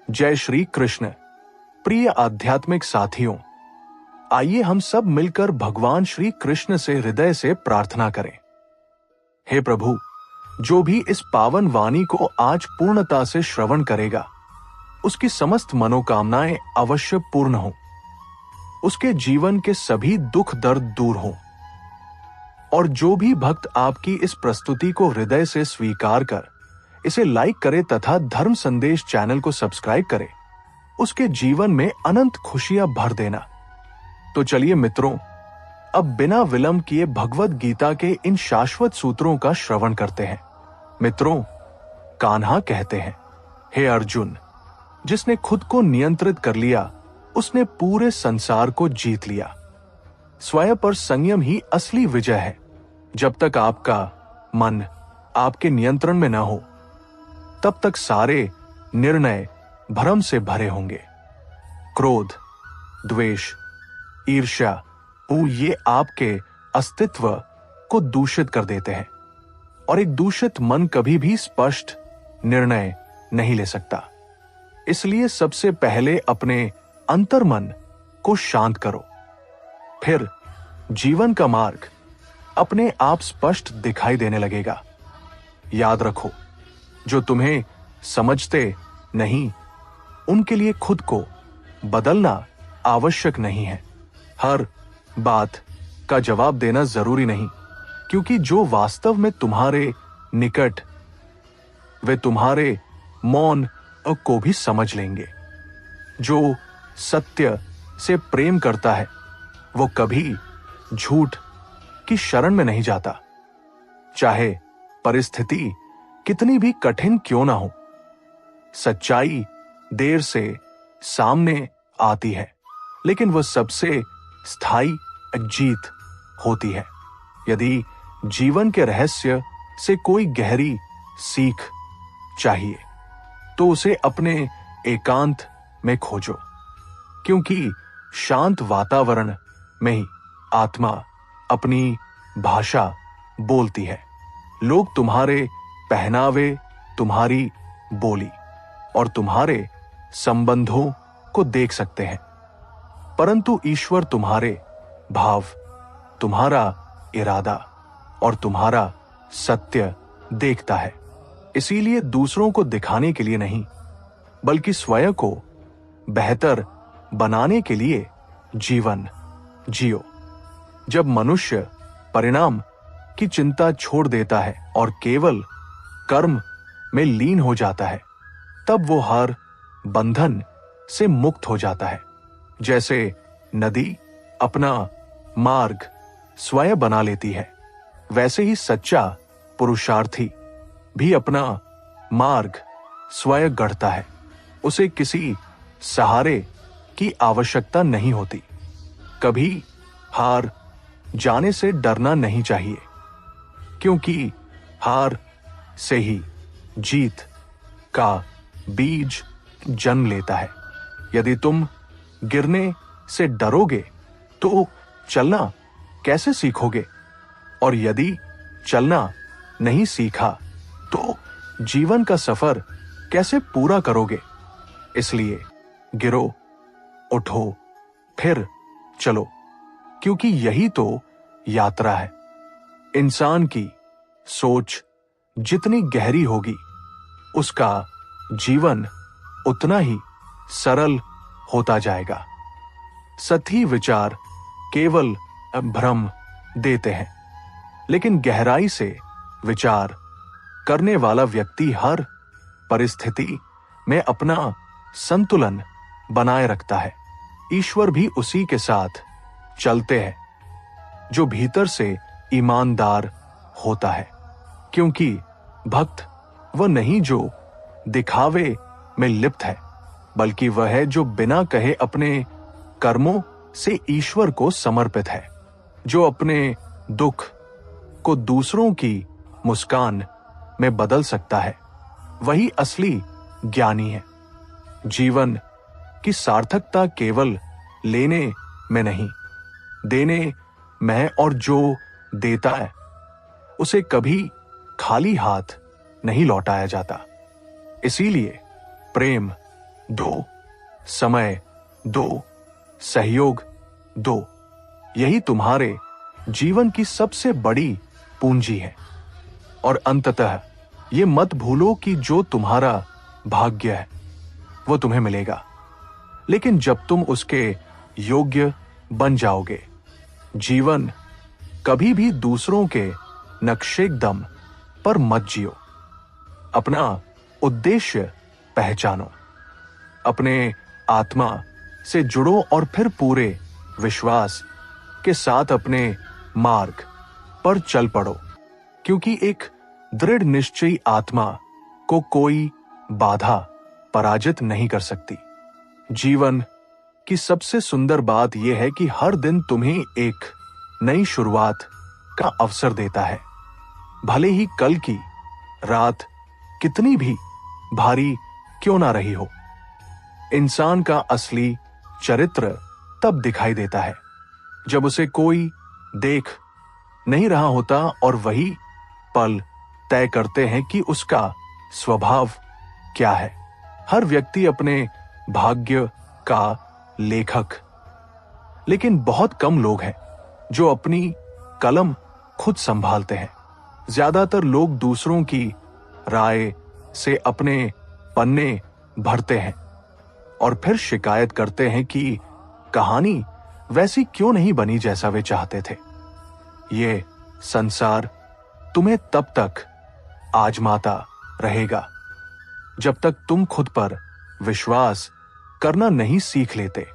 जय श्री कृष्ण। प्रिय आध्यात्मिक साथियों, आइए हम सब मिलकर भगवान श्री कृष्ण से हृदय से प्रार्थना करें। हे प्रभु, जो भी इस पावन वाणी को आज पूर्णता से श्रवण करेगा, उसकी समस्त मनोकामनाएं अवश्य पूर्ण हों, उसके जीवन के सभी दुख दर्द दूर हों। और जो भी भक्त आपकी इस प्रस्तुति को हृदय से स्वीकार कर इसे लाइक करे तथा धर्म संदेश चैनल को सब्सक्राइब करे, उसके जीवन में अनंत खुशियां भर देना। तो चलिए मित्रों, अब बिना विलंब किए भगवत गीता के इन शाश्वत सूत्रों का श्रवण करते हैं। मित्रों, कान्हा कहते हैं, हे अर्जुन, जिसने खुद को नियंत्रित कर लिया, उसने पूरे संसार को जीत लिया। स्वयं पर संयम ही असली विजय है। जब तक आपका मन आपके नियंत्रण में न हो, तब तक सारे निर्णय भ्रम से भरे होंगे। क्रोध, द्वेष, ईर्ष्या, ये आपके अस्तित्व को दूषित कर देते हैं और एक दूषित मन कभी भी स्पष्ट निर्णय नहीं ले सकता। इसलिए सबसे पहले अपने अंतर्मन को शांत करो, फिर जीवन का मार्ग अपने आप स्पष्ट दिखाई देने लगेगा। याद रखो, जो तुम्हें समझते नहीं, उनके लिए खुद को बदलना आवश्यक नहीं है। हर बात का जवाब देना जरूरी नहीं, क्योंकि जो वास्तव में तुम्हारे निकट, वे तुम्हारे मौन को भी समझ लेंगे। जो सत्य से प्रेम करता है, वो कभी झूठ की शरण में नहीं जाता, चाहे परिस्थिति कितनी भी कठिन क्यों ना हो। सच्चाई देर से सामने आती है, लेकिन वह सबसे स्थायी जीत होती है। यदि जीवन के रहस्य से कोई गहरी सीख चाहिए, तो उसे अपने एकांत में खोजो, क्योंकि शांत वातावरण में ही आत्मा अपनी भाषा बोलती है। लोग तुम्हारे पहनावे, तुम्हारी बोली और तुम्हारे संबंधों को देख सकते हैं, परंतु ईश्वर तुम्हारे भाव, तुम्हारा इरादा और तुम्हारा सत्य देखता है। इसीलिए दूसरों को दिखाने के लिए नहीं, बल्कि स्वयं को बेहतर बनाने के लिए जीवन जियो। जब मनुष्य परिणाम की चिंता छोड़ देता है और केवल कर्म में लीन हो जाता है, तब वो हर बंधन से मुक्त हो जाता है। जैसे नदी अपना मार्ग स्वयं बना लेती है, वैसे ही सच्चा पुरुषार्थी भी अपना मार्ग स्वयं गढ़ता है। उसे किसी सहारे की आवश्यकता नहीं होती। कभी हार जाने से डरना नहीं चाहिए, क्योंकि हार से ही जीत का बीज जन्म लेता है। यदि तुम गिरने से डरोगे, तो चलना कैसे सीखोगे? और यदि चलना नहीं सीखा, तो जीवन का सफर कैसे पूरा करोगे? इसलिए गिरो, उठो, फिर चलो, क्योंकि यही तो यात्रा है। इंसान की सोच जितनी गहरी होगी, उसका जीवन उतना ही सरल होता जाएगा। सतही विचार केवल भ्रम देते हैं, लेकिन गहराई से विचार करने वाला व्यक्ति हर परिस्थिति में अपना संतुलन बनाए रखता है। ईश्वर भी उसी के साथ चलते हैं जो भीतर से ईमानदार होता है, क्योंकि भक्त वह नहीं जो दिखावे में लिप्त है, बल्कि वह है जो बिना कहे अपने कर्मों से ईश्वर को समर्पित है। जो अपने दुख को दूसरों की मुस्कान में बदल सकता है, वही असली ज्ञानी है। जीवन की सार्थकता केवल लेने में नहीं, देने में है, और जो देता है उसे कभी खाली हाथ नहीं लौटाया जाता। इसीलिए प्रेम, दो, समय दो, सहयोग दो। यही तुम्हारे जीवन की सबसे बड़ी पूंजी है। और अंततः ये मत भूलो कि जो तुम्हारा भाग्य है वो तुम्हें मिलेगा, लेकिन जब तुम उसके योग्य बन जाओगे। जीवन कभी भी दूसरों के नक्शेकदम पर मत जियो। अपना उद्देश्य पहचानो, अपने आत्मा से जुड़ो और फिर पूरे विश्वास के साथ अपने मार्ग पर चल पड़ो, क्योंकि एक दृढ़ निश्चयी आत्मा को कोई बाधा पराजित नहीं कर सकती। जीवन की सबसे सुंदर बात यह है कि हर दिन तुम्हें एक नई शुरुआत का अवसर देता है। भले ही कल की रात कितनी भी भारी क्यों ना रही हो। इंसान का असली चरित्र तब दिखाई देता है जब उसे कोई देख नहीं रहा होता, और वही पल तय करते हैं कि उसका स्वभाव क्या है। हर व्यक्ति अपने भाग्य का लेखक, लेकिन बहुत कम लोग हैं जो अपनी कलम खुद संभालते हैं। ज्यादातर लोग दूसरों की राय से अपने पन्ने भरते हैं और फिर शिकायत करते हैं कि कहानी वैसी क्यों नहीं बनी जैसा वे चाहते थे। ये संसार तुम्हें तब तक आजमाता रहेगा जब तक तुम खुद पर विश्वास करना नहीं सीख लेते।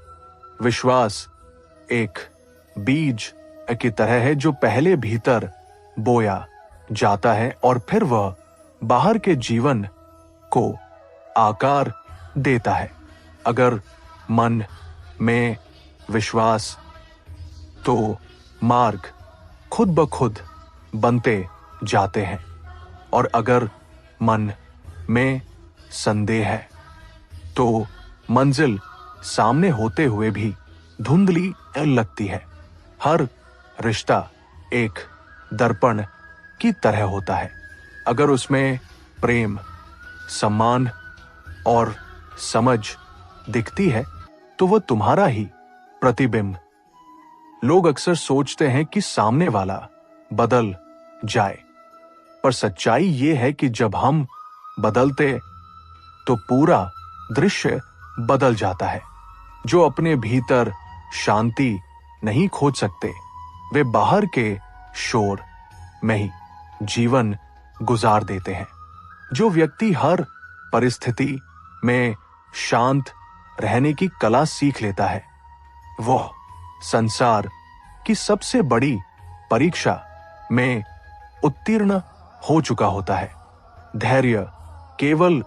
विश्वास एक बीज की तरह है जो पहले भीतर बोया जाता है और फिर वह बाहर के जीवन को आकार देता है। अगर मन में विश्वास, तो मार्ग खुद ब खुद बनते जाते हैं, और अगर मन में संदेह है तो मंजिल सामने होते हुए भी धुंधली लगती है। हर रिश्ता एक दर्पण की तरह होता है। अगर उसमें प्रेम, सम्मान और समझ दिखती है तो वह तुम्हारा ही प्रतिबिंब। लोग अक्सर सोचते हैं कि सामने वाला बदल जाए, पर सच्चाई यह है कि जब हम बदलते तो पूरा दृश्य बदल जाता है। जो अपने भीतर शांति नहीं खोज सकते, वे बाहर के शोर में ही जीवन गुजार देते हैं। जो व्यक्ति हर परिस्थिति में शांत रहने की कला सीख लेता है, वह संसार की सबसे बड़ी परीक्षा में उत्तीर्ण हो चुका होता है। धैर्य केवल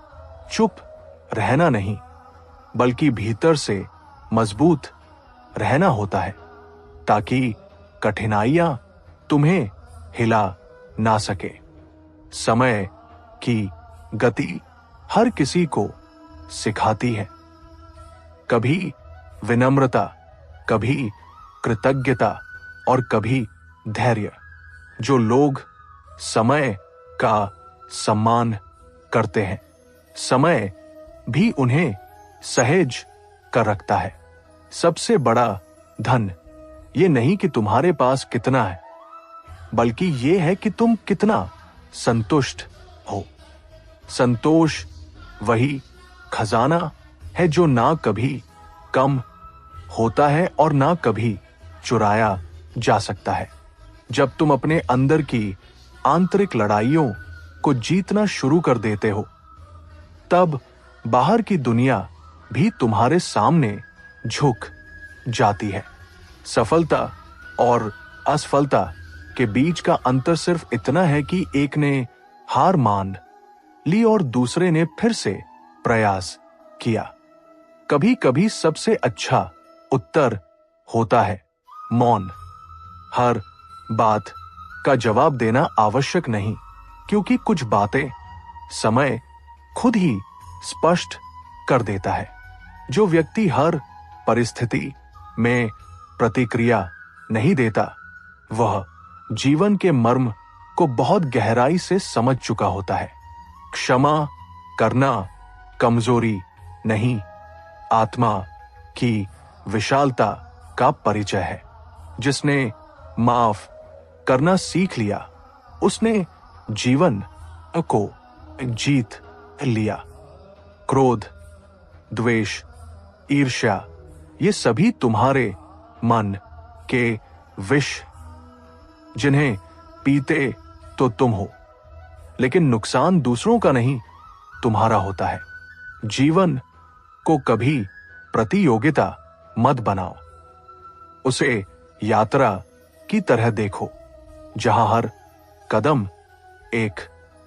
चुप रहना नहीं, बल्कि भीतर से मजबूत रहना होता है, ताकि कठिनाइयां तुम्हें हिला ना सके। समय की गति हर किसी को सिखाती है, कभी विनम्रता, कभी कृतज्ञता और कभी धैर्य। जो लोग समय का सम्मान करते हैं, समय भी उन्हें सहेज कर रखता है। सबसे बड़ा धन ये नहीं कि तुम्हारे पास कितना है, बल्कि ये है कि तुम कितना संतुष्ट हो। संतोष वही खजाना है जो ना कभी कम होता है और ना कभी चुराया जा सकता है। जब तुम अपने अंदर की आंतरिक लड़ाइयों को जीतना शुरू कर देते हो, तब बाहर की दुनिया भी तुम्हारे सामने झुक जाती है। सफलता और असफलता के बीच का अंतर सिर्फ इतना है कि एक ने हार मान ली और दूसरे ने फिर से प्रयास किया। कभी कभी सबसे अच्छा उत्तर होता है मौन। हर बात का जवाब देना आवश्यक नहीं, क्योंकि कुछ बातें समय खुद ही स्पष्ट कर देता है। जो व्यक्ति हर परिस्थिति में प्रतिक्रिया नहीं देता, वह जीवन के मर्म को बहुत गहराई से समझ चुका होता है। क्षमा करना कमजोरी नहीं, आत्मा की विशालता का परिचय है। जिसने माफ करना सीख लिया उसने जीवन को जीत लिया। क्रोध, द्वेष, ईर्ष्या ये सभी तुम्हारे मन के विष जिन्हें पीते तो तुम हो, लेकिन नुकसान दूसरों का नहीं तुम्हारा होता है। जीवन को कभी प्रतियोगिता मत बनाओ, उसे यात्रा की तरह देखो जहां हर कदम एक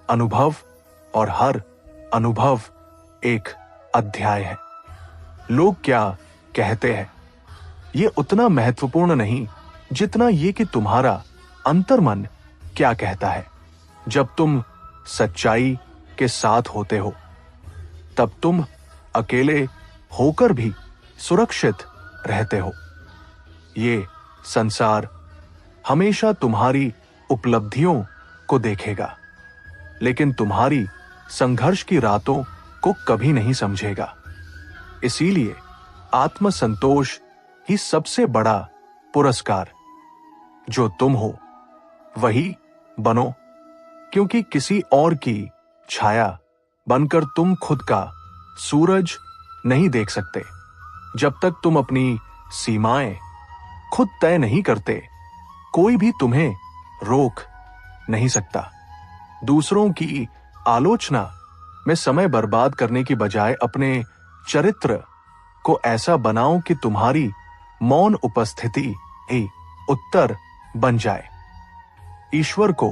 अनुभव और हर अनुभव एक अध्याय है। लोग क्या कहते हैं ये उतना महत्वपूर्ण नहीं जितना ये कि तुम्हारा अंतर्मन क्या कहता है। जब तुम सच्चाई के साथ होते हो तब तुम अकेले होकर भी सुरक्षित रहते हो। ये संसार हमेशा तुम्हारी उपलब्धियों को देखेगा, लेकिन तुम्हारी संघर्ष की रातों को कभी नहीं समझेगा। इसीलिए आत्मसंतोष ही सबसे बड़ा पुरस्कार। जो तुम हो वही बनो, क्योंकि किसी और की छाया बनकर तुम खुद का सूरज नहीं देख सकते। जब तक तुम अपनी सीमाएं खुद तय नहीं करते, कोई भी तुम्हें रोक नहीं सकता। दूसरों की आलोचना में समय बर्बाद करने की बजाय अपने चरित्र को ऐसा बनाओ कि तुम्हारी मौन उपस्थिति ही उत्तर बन जाए। ईश्वर को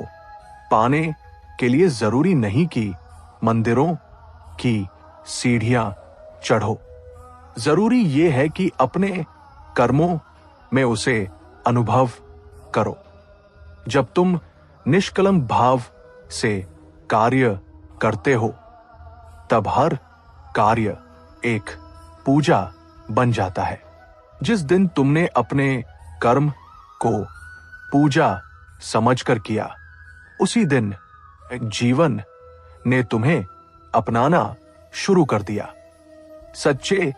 पाने के लिए जरूरी नहीं कि मंदिरों की सीढ़ियां चढ़ो। जरूरी यह है कि अपने कर्मों में उसे अनुभव करो। जब तुम निष्कलंक भाव से कार्य करते हो तब हर कार्य एक पूजा बन जाता है। जिस दिन तुमने अपने कर्म को पूजा समझकर किया, उसी दिन जीवन ने तुम्हें अपनाना शुरू कर दिया। सच्चे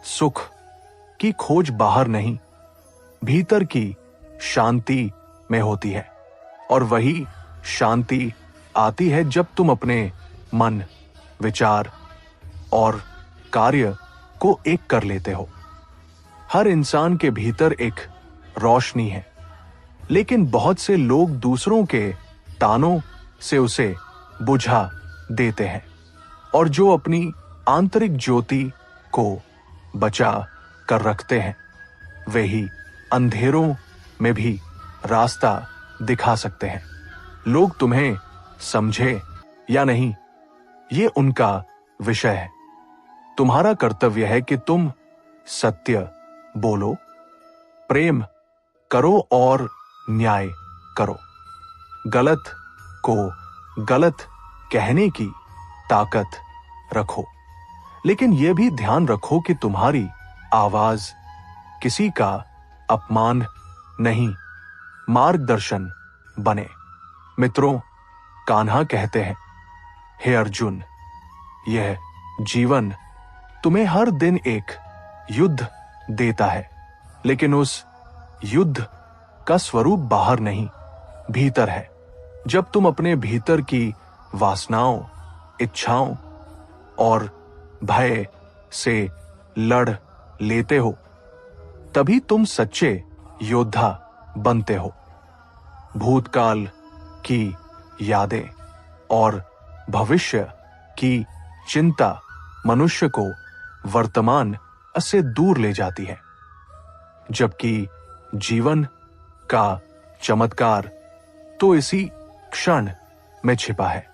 सुख की खोज बाहर नहीं, भीतर की शांति में होती है, और वही शांति आती है जब तुम अपने मन, विचार और कार्य को एक कर लेते हो। हर इंसान के भीतर एक रोशनी है, लेकिन बहुत से लोग दूसरों के तानों से उसे बुझा देते हैं, और जो अपनी आंतरिक ज्योति को बचा कर रखते हैं वे ही अंधेरों में भी रास्ता दिखा सकते हैं। लोग तुम्हें समझे या नहीं ये उनका विषय है। तुम्हारा कर्तव्य है कि तुम सत्य बोलो, प्रेम करो और न्याय करो। गलत को गलत कहने की ताकत रखो, लेकिन यह भी ध्यान रखो कि तुम्हारी आवाज किसी का अपमान नहीं, मार्गदर्शन बने। मित्रों, कान्हा कहते हैं, हे अर्जुन, यह जीवन तुम्हें हर दिन एक युद्ध देता है, लेकिन उस युद्ध का स्वरूप बाहर नहीं, भीतर है। जब तुम अपने भीतर की वासनाओं, इच्छाओं और भय से लड़ लेते हो, तभी तुम सच्चे योद्धा बनते हो। भूतकाल की यादें और भविष्य की चिंता मनुष्य को वर्तमान से दूर ले जाती है, जबकि जीवन का चमत्कार तो इसी क्षण में छिपा है।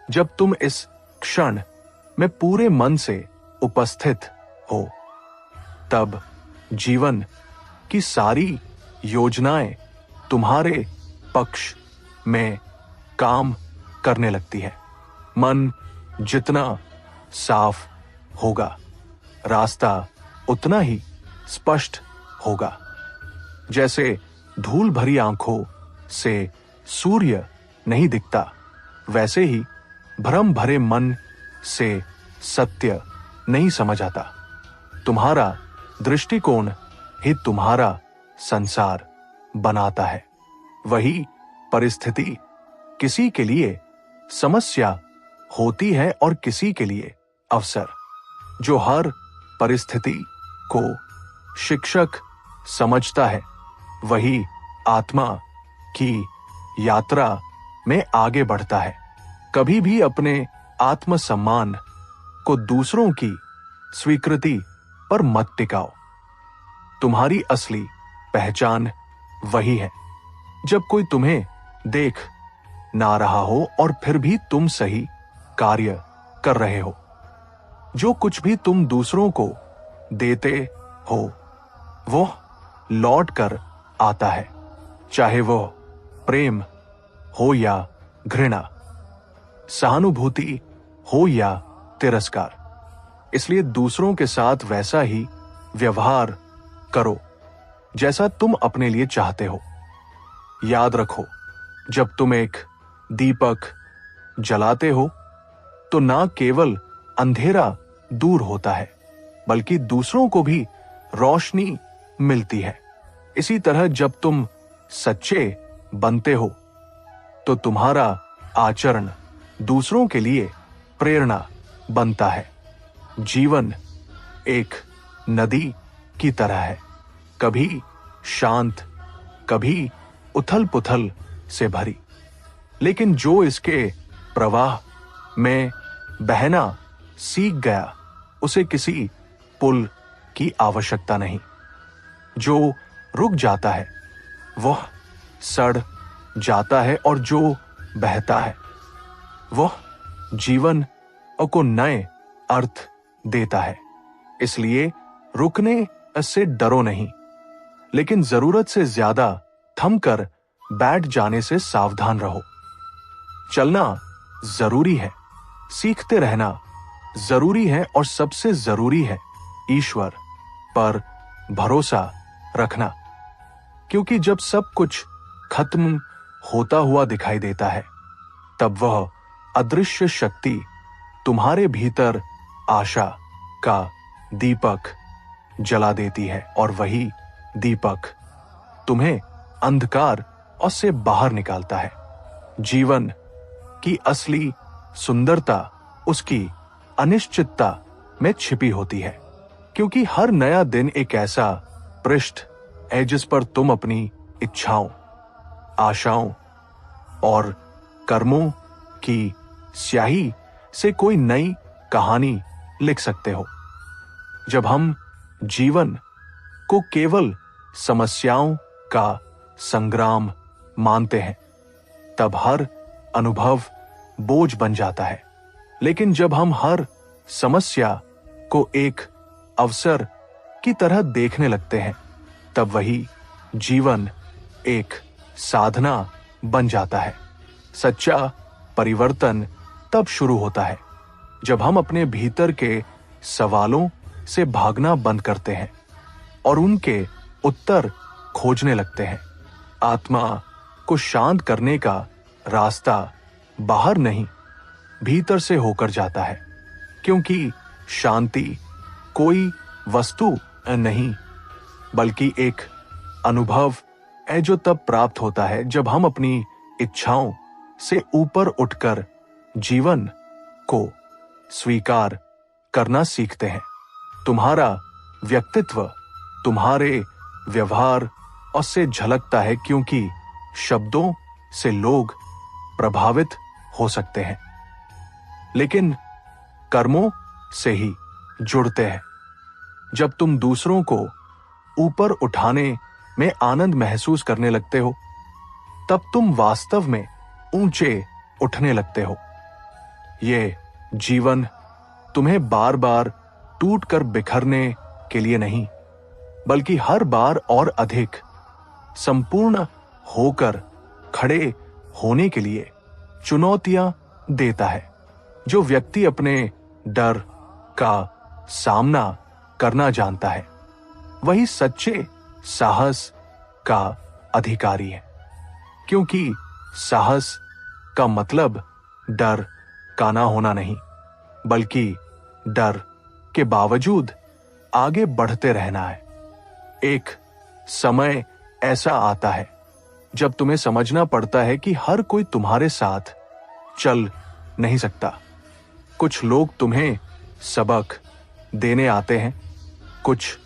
जब तुम इस क्षण में पूरे मन से उपस्थित हो, तब जीवन की सारी योजनाएं तुम्हारे पक्ष में काम करने लगती है। मन जितना साफ होगा, रास्ता उतना ही स्पष्ट होगा। जैसे धूल भरी आंखों से सूर्य नहीं दिखता, वैसे ही भ्रम भरे मन से सत्य नहीं समझ आता। तुम्हारा दृष्टिकोण ही तुम्हारा संसार बनाता है। वही परिस्थिति किसी के लिए समस्या होती है और किसी के लिए अवसर। जो हर परिस्थिति को शिक्षक समझता है, वही आत्मा की यात्रा में आगे बढ़ता है। कभी भी अपने आत्मसम्मान को दूसरों की स्वीकृति पर मत टिकाओ। तुम्हारी असली पहचान वही है जब कोई तुम्हें देख ना रहा हो और फिर भी तुम सही कार्य कर रहे हो। जो कुछ भी तुम दूसरों को देते हो वो लौट कर आता है, चाहे वो प्रेम हो या घृणा, सहानुभूति हो या तिरस्कार। इसलिए दूसरों के साथ वैसा ही व्यवहार करो जैसा तुम अपने लिए चाहते हो। याद रखो, जब तुम एक दीपक जलाते हो तो ना केवल अंधेरा दूर होता है बल्कि दूसरों को भी रोशनी मिलती है। इसी तरह जब तुम सच्चे बनते हो तो तुम्हारा आचरण दूसरों के लिए प्रेरणा बनता है। जीवन एक नदी की तरह है, कभी शांत, कभी उथल-पुथल से भरी। लेकिन जो इसके प्रवाह में बहना सीख गया, उसे किसी पुल की आवश्यकता नहीं। जो रुक जाता है वह सड़ जाता है और जो बहता है वह जीवन को नए अर्थ देता है। इसलिए रुकने से डरो नहीं, लेकिन जरूरत से ज्यादा थमकर बैठ जाने से सावधान रहो। चलना जरूरी है, सीखते रहना जरूरी है और सबसे जरूरी है ईश्वर पर भरोसा रखना। क्योंकि जब सब कुछ खत्म होता हुआ दिखाई देता है, तब वह अदृश्य शक्ति तुम्हारे भीतर आशा का दीपक जला देती है और वही दीपक तुम्हें अंधकार और से बाहर निकालता है। जीवन की असली सुंदरता उसकी अनिश्चितता में छिपी होती है, क्योंकि हर नया दिन एक ऐसा पृष्ठ है जिस पर तुम अपनी इच्छाओं, आशाओं और कर्मों की स्याही से कोई नई कहानी लिख सकते हो। जब हम जीवन को केवल समस्याओं का संग्राम मानते हैं, तब हर अनुभव बोझ बन जाता है। लेकिन जब हम हर समस्या को एक अवसर की तरह देखने लगते हैं, तब वही जीवन एक साधना बन जाता है। सच्चा परिवर्तन तब शुरू होता है जब हम अपने भीतर के सवालों से भागना बंद करते हैं और उनके उत्तर खोजने लगते हैं। आत्मा को शांत करने का रास्ता बाहर नहीं, भीतर से होकर जाता है, क्योंकि शांति कोई वस्तु नहीं बल्कि एक अनुभव है जो तब प्राप्त होता है जब हम अपनी इच्छाओं से ऊपर उठकर जीवन को स्वीकार करना सीखते हैं। तुम्हारा व्यक्तित्व तुम्हारे व्यवहार और से झलकता है, क्योंकि शब्दों से लोग प्रभावित हो सकते हैं लेकिन कर्मों से ही जुड़ते हैं। जब तुम दूसरों को ऊपर उठाने में आनंद महसूस करने लगते हो, तब तुम वास्तव में ऊंचे उठने लगते हो। ये जीवन तुम्हें बार बार टूटकर बिखरने के लिए नहीं, बल्कि हर बार और अधिक संपूर्ण होकर खड़े होने के लिए चुनौतियां देता है। जो व्यक्ति अपने डर का सामना करना जानता है, वही सच्चे साहस का अधिकारी है, क्योंकि साहस का मतलब डर का ना होना नहीं, बल्कि डर के बावजूद आगे बढ़ते रहना है। एक समय ऐसा आता है जब तुम्हें समझना पड़ता है कि हर कोई तुम्हारे साथ चल नहीं सकता। कुछ लोग तुम्हें सबक देने आते हैं, कुछ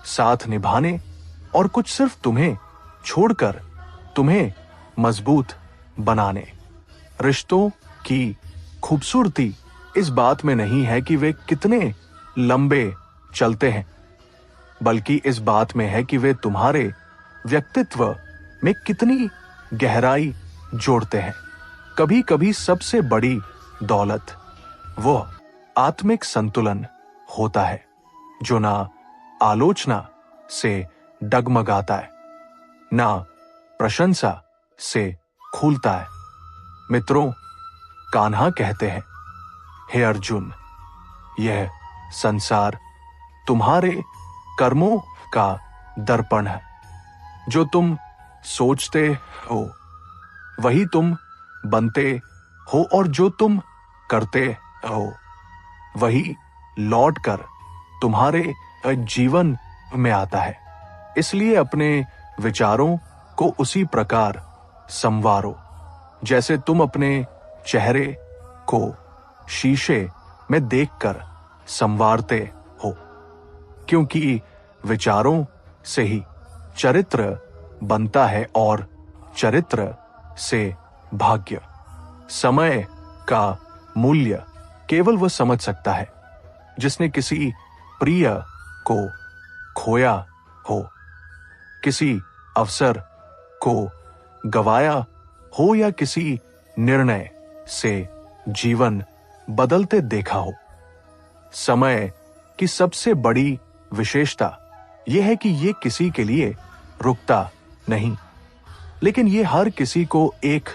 साथ निभाने, और कुछ सिर्फ तुम्हें छोड़कर तुम्हें मजबूत बनाने। रिश्तों की खूबसूरती इस बात में नहीं है कि वे कितने लंबे चलते हैं, बल्कि इस बात में है कि वे तुम्हारे व्यक्तित्व में कितनी गहराई जोड़ते हैं। कभी कभी सबसे बड़ी दौलत वह आत्मिक संतुलन होता है जो ना आलोचना से डगमगाता है, ना प्रशंसा से खूलता है। मित्रों, कान्हा कहते हैं, हे अर्जुन, यह संसार तुम्हारे कर्मों का दर्पण है। जो तुम सोचते हो वही तुम बनते हो, और जो तुम करते हो वही लौटकर तुम्हारे जीवन में आता है। इसलिए अपने विचारों को उसी प्रकार संवारो जैसे तुम अपने चेहरे को शीशे में देखकर संवारते हो, क्योंकि विचारों से ही चरित्र बनता है और चरित्र से भाग्य। समय का मूल्य केवल वह समझ सकता है जिसने किसी प्रिय को खोया हो, किसी अवसर को गवाया हो, या किसी निर्णय से जीवन बदलते देखा हो। समय की सबसे बड़ी विशेषता यह है कि यह किसी के लिए रुकता नहीं, लेकिन यह हर किसी को एक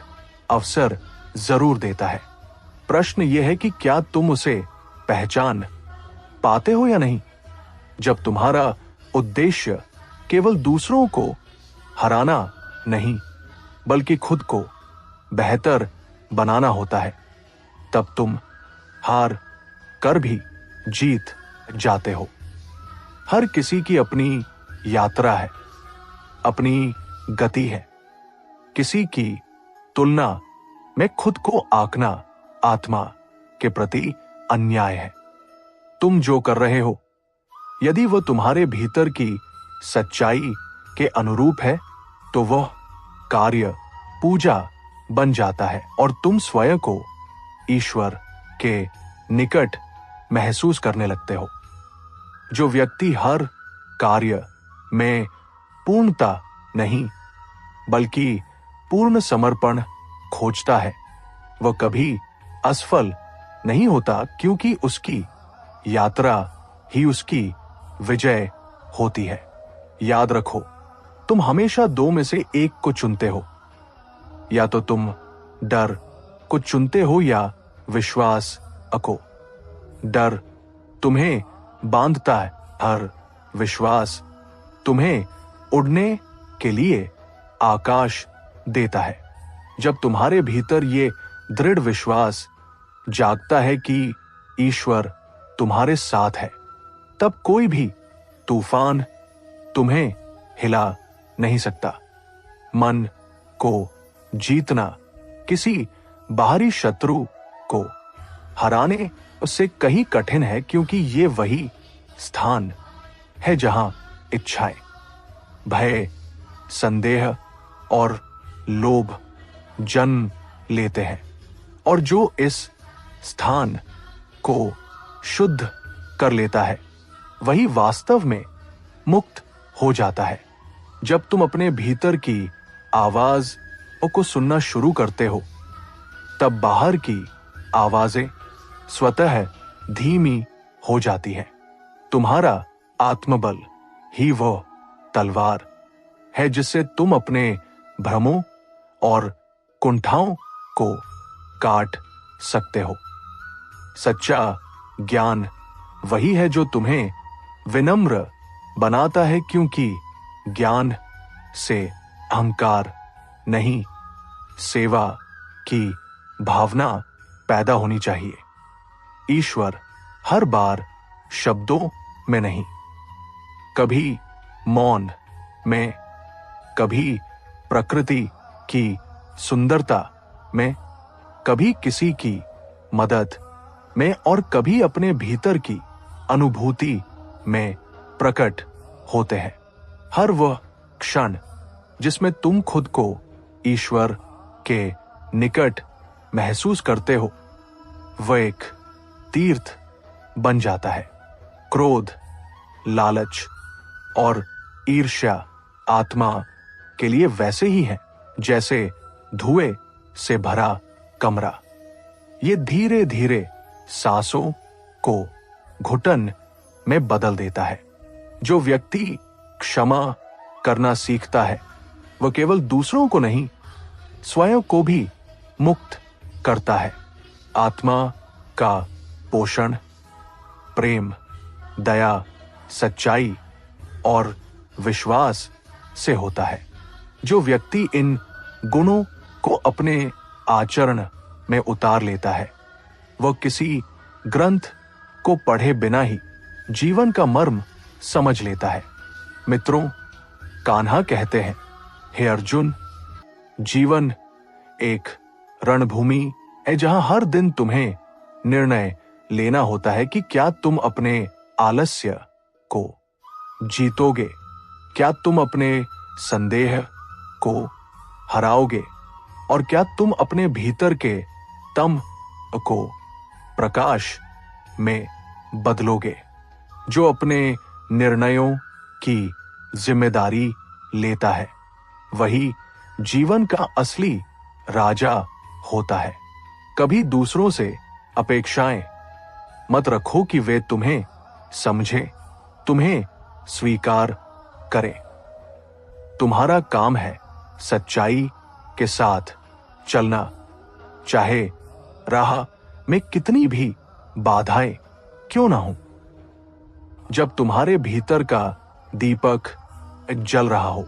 अवसर जरूर देता है। प्रश्न यह है कि क्या तुम उसे पहचान पाते हो या नहीं। जब तुम्हारा उद्देश्य केवल दूसरों को हराना नहीं बल्कि खुद को बेहतर बनाना होता है, तब तुम हार कर भी जीत जाते हो। हर किसी की अपनी यात्रा है, अपनी गति है। किसी की तुलना में खुद को आंकना आत्मा के प्रति अन्याय है। तुम जो कर रहे हो, यदि वह तुम्हारे भीतर की सच्चाई के अनुरूप है, तो वह कार्य पूजा बन जाता है और तुम स्वयं को ईश्वर के निकट महसूस करने लगते हो। जो व्यक्ति हर कार्य में पूर्णता नहीं बल्कि पूर्ण समर्पण खोजता है, वह कभी असफल नहीं होता, क्योंकि उसकी यात्रा ही उसकी विजय होती है। याद रखो, तुम हमेशा दो में से एक को चुनते हो। या तो तुम डर को चुनते हो या विश्वास को। डर तुम्हें बांधता है, हर विश्वास तुम्हें उड़ने के लिए आकाश देता है। जब तुम्हारे भीतर ये दृढ़ विश्वास जागता है कि ईश्वर तुम्हारे साथ है, तब कोई भी तूफान तुम्हें हिला नहीं सकता। मन को जीतना किसी बाहरी शत्रु को हराने उससे कहीं कठिन है, क्योंकि ये वही स्थान है जहां इच्छाएं, भय, संदेह और लोभ जन्म लेते हैं। और जो इस स्थान को शुद्ध कर लेता है, वही वास्तव में मुक्त हो जाता है। जब तुम अपने भीतर की आवाज को सुनना शुरू करते हो, तब बाहर की आवाजें स्वतः धीमी हो जाती है। तुम्हारा आत्मबल ही वह तलवार है जिससे तुम अपने भ्रमों और कुंठाओं को काट सकते हो। सच्चा ज्ञान वही है जो तुम्हें विनम्र बनाता है, क्योंकि ज्ञान से अहंकार नहीं, सेवा की भावना पैदा होनी चाहिए। ईश्वर हर बार शब्दों में नहीं कभी मौन में, कभी प्रकृति की सुंदरता में, कभी किसी की मदद में और कभी अपने भीतर की अनुभूति में प्रकट होते हैं। हर वह क्षण जिसमें तुम खुद को ईश्वर के निकट महसूस करते हो, वह एक तीर्थ बन जाता है। क्रोध, लालच और ईर्ष्या आत्मा के लिए वैसे ही हैं जैसे धुएं से भरा कमरा। ये धीरे धीरे सांसों को घुटन में बदल देता है। जो व्यक्ति क्षमा करना सीखता है, वह केवल दूसरों को नहीं, स्वयं को भी मुक्त करता है। आत्मा का पोषण प्रेम, दया, सच्चाई और विश्वास से होता है। जो व्यक्ति इन गुणों को अपने आचरण में उतार लेता है, वह किसी ग्रंथ को पढ़े बिना ही जीवन का मर्म समझ लेता है। मित्रों, कान्हा कहते हैं, हे अर्जुन, जीवन एक रणभूमि है जहां हर दिन तुम्हें निर्णय लेना होता है कि क्या तुम अपने आलस्य को जीतोगे, क्या तुम अपने संदेह को हराओगे और क्या तुम अपने भीतर के तम को प्रकाश में बदलोगे। जो अपने निर्णयों की जिम्मेदारी लेता है, वही जीवन का असली राजा होता है। कभी दूसरों से अपेक्षाएं मत रखो कि वे तुम्हें समझें, तुम्हें स्वीकार करें। तुम्हारा काम है सच्चाई के साथ चलना, चाहे राह में कितनी भी बाधाएं क्यों ना हो। जब तुम्हारे भीतर का दीपक जल रहा हो,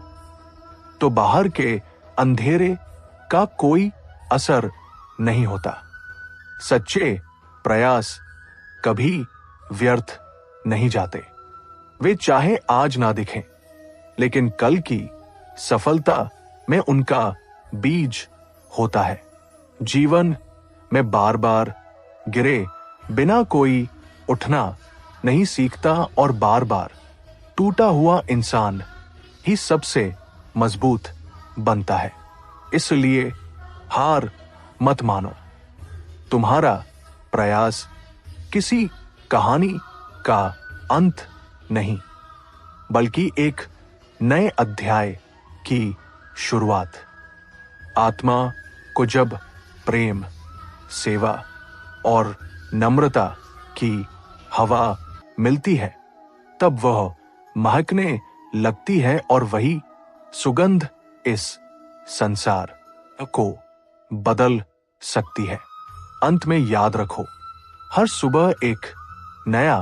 तो बाहर के अंधेरे का कोई असर नहीं होता। सच्चे प्रयास कभी व्यर्थ नहीं जाते। वे चाहे आज ना दिखें, लेकिन कल की सफलता में उनका बीज होता है। जीवन में बार बार गिरे बिना कोई उठना नहीं सीखता और बार बार टूटा हुआ इंसान ही सबसे मजबूत बनता है। इसलिए हार मत मानो। तुम्हारा प्रयास किसी कहानी का अंत नहीं, बल्कि एक नए अध्याय की शुरुआत। आत्मा को जब प्रेम, सेवा और नम्रता की हवा मिलती है, तब वह महकने लगती है और वही सुगंध इस संसार को बदल सकती है। अंत में याद रखो, हर सुबह एक नया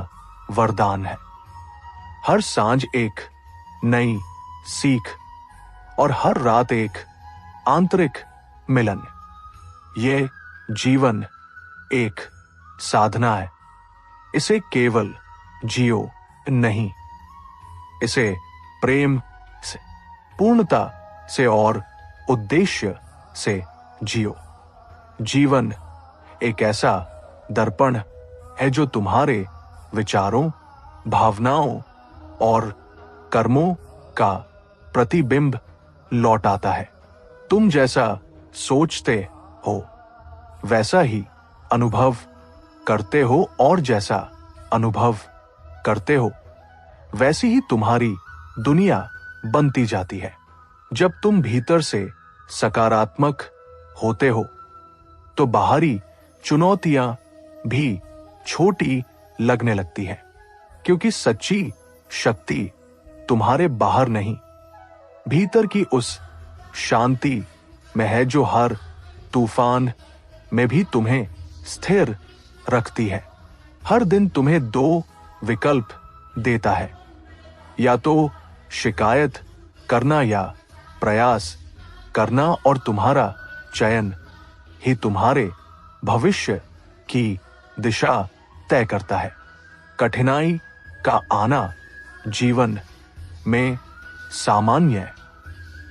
वरदान है, हर सांझ एक नई सीख और हर रात एक आंतरिक मिलन। ये जीवन एक साधना है। इसे केवल जियो नहीं, इसे प्रेम से, पूर्णता से और उद्देश्य से जियो। जीवन एक ऐसा दर्पण है जो तुम्हारे विचारों, भावनाओं और कर्मों का प्रतिबिंब लौटाता है। तुम जैसा सोचते हो वैसा ही अनुभव करते हो और जैसा अनुभव करते हो वैसी ही तुम्हारी दुनिया बनती जाती है। जब तुम भीतर से सकारात्मक होते हो, तो बाहरी चुनौतियां भी छोटी लगने लगती हैं, क्योंकि सच्ची शक्ति तुम्हारे बाहर नहीं, भीतर की उस शांति में है जो हर तूफान में भी तुम्हें स्थिर रखती है। हर दिन तुम्हें दो विकल्प देता है, या तो शिकायत करना या प्रयास करना, और तुम्हारा चयन ही तुम्हारे भविष्य की दिशा तय करता है। कठिनाई का आना जीवन में सामान्य,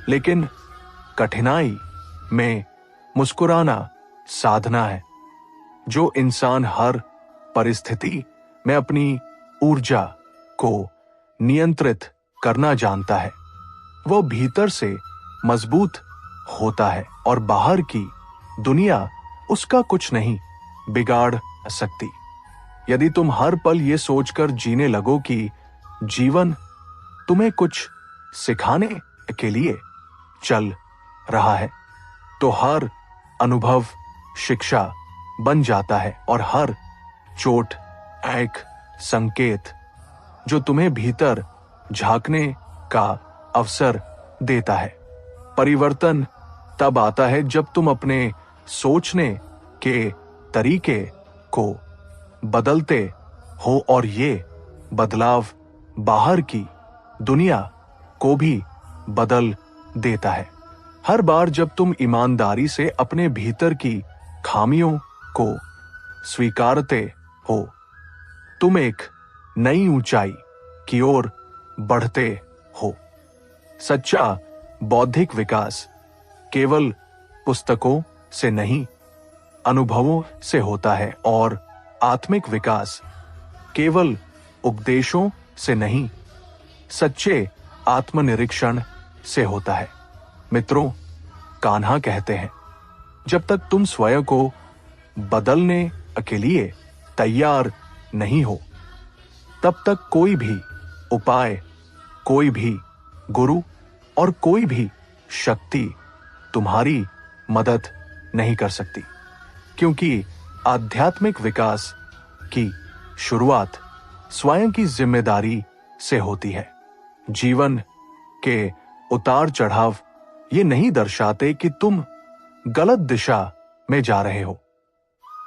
लेकिन कठिनाई में मुस्कुराना साधना है। जो इंसान हर परिस्थिति में अपनी ऊर्जा को नियंत्रित करना जानता है, वो भीतर से मजबूत होता है और बाहर की दुनिया उसका कुछ नहीं बिगाड़ सकती। यदि तुम हर पल ये सोचकर जीने लगो कि जीवन तुम्हें कुछ सिखाने के लिए चल रहा है, तो हर अनुभव शिक्षा बन जाता है और हर चोट एक संकेत जो तुम्हें भीतर झांकने का अवसर देता है। परिवर्तन तब आता है जब तुम अपने सोचने के तरीके को बदलते हो और ये बदलाव बाहर की दुनिया को भी बदल देता है। हर बार जब तुम ईमानदारी से अपने भीतर की खामियों को स्वीकारते हो, तुम एक नई ऊंचाई की ओर बढ़ते हो। सच्चा बौद्धिक विकास केवल पुस्तकों से नहीं, अनुभवों से होता है और आत्मिक विकास केवल उपदेशों से नहीं, सच्चे आत्मनिरीक्षण से होता है। मित्रों, कान्हा कहते हैं, जब तक तुम स्वयं को बदलने के लिए तैयार नहीं हो, तब तक कोई भी उपाय, कोई भी गुरु और कोई भी शक्ति तुम्हारी मदद नहीं कर सकती, क्योंकि आध्यात्मिक विकास की शुरुआत स्वयं की जिम्मेदारी से होती है। जीवन के उतार चढ़ाव ये नहीं दर्शाते कि तुम गलत दिशा में जा रहे हो,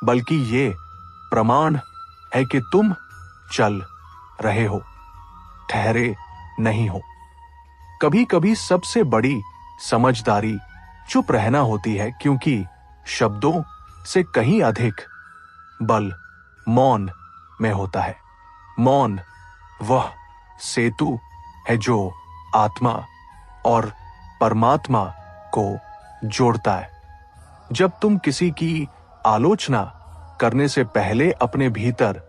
बल्कि ये प्रमाण है कि तुम चल रहे हो, ठहरे नहीं हो। कभी कभी सबसे बड़ी समझदारी चुप रहना होती है, क्योंकि शब्दों से कहीं अधिक बल मौन में होता है। मौन वह सेतु है जो आत्मा और परमात्मा को जोड़ता है। जब तुम किसी की आलोचना करने से पहले अपने भीतर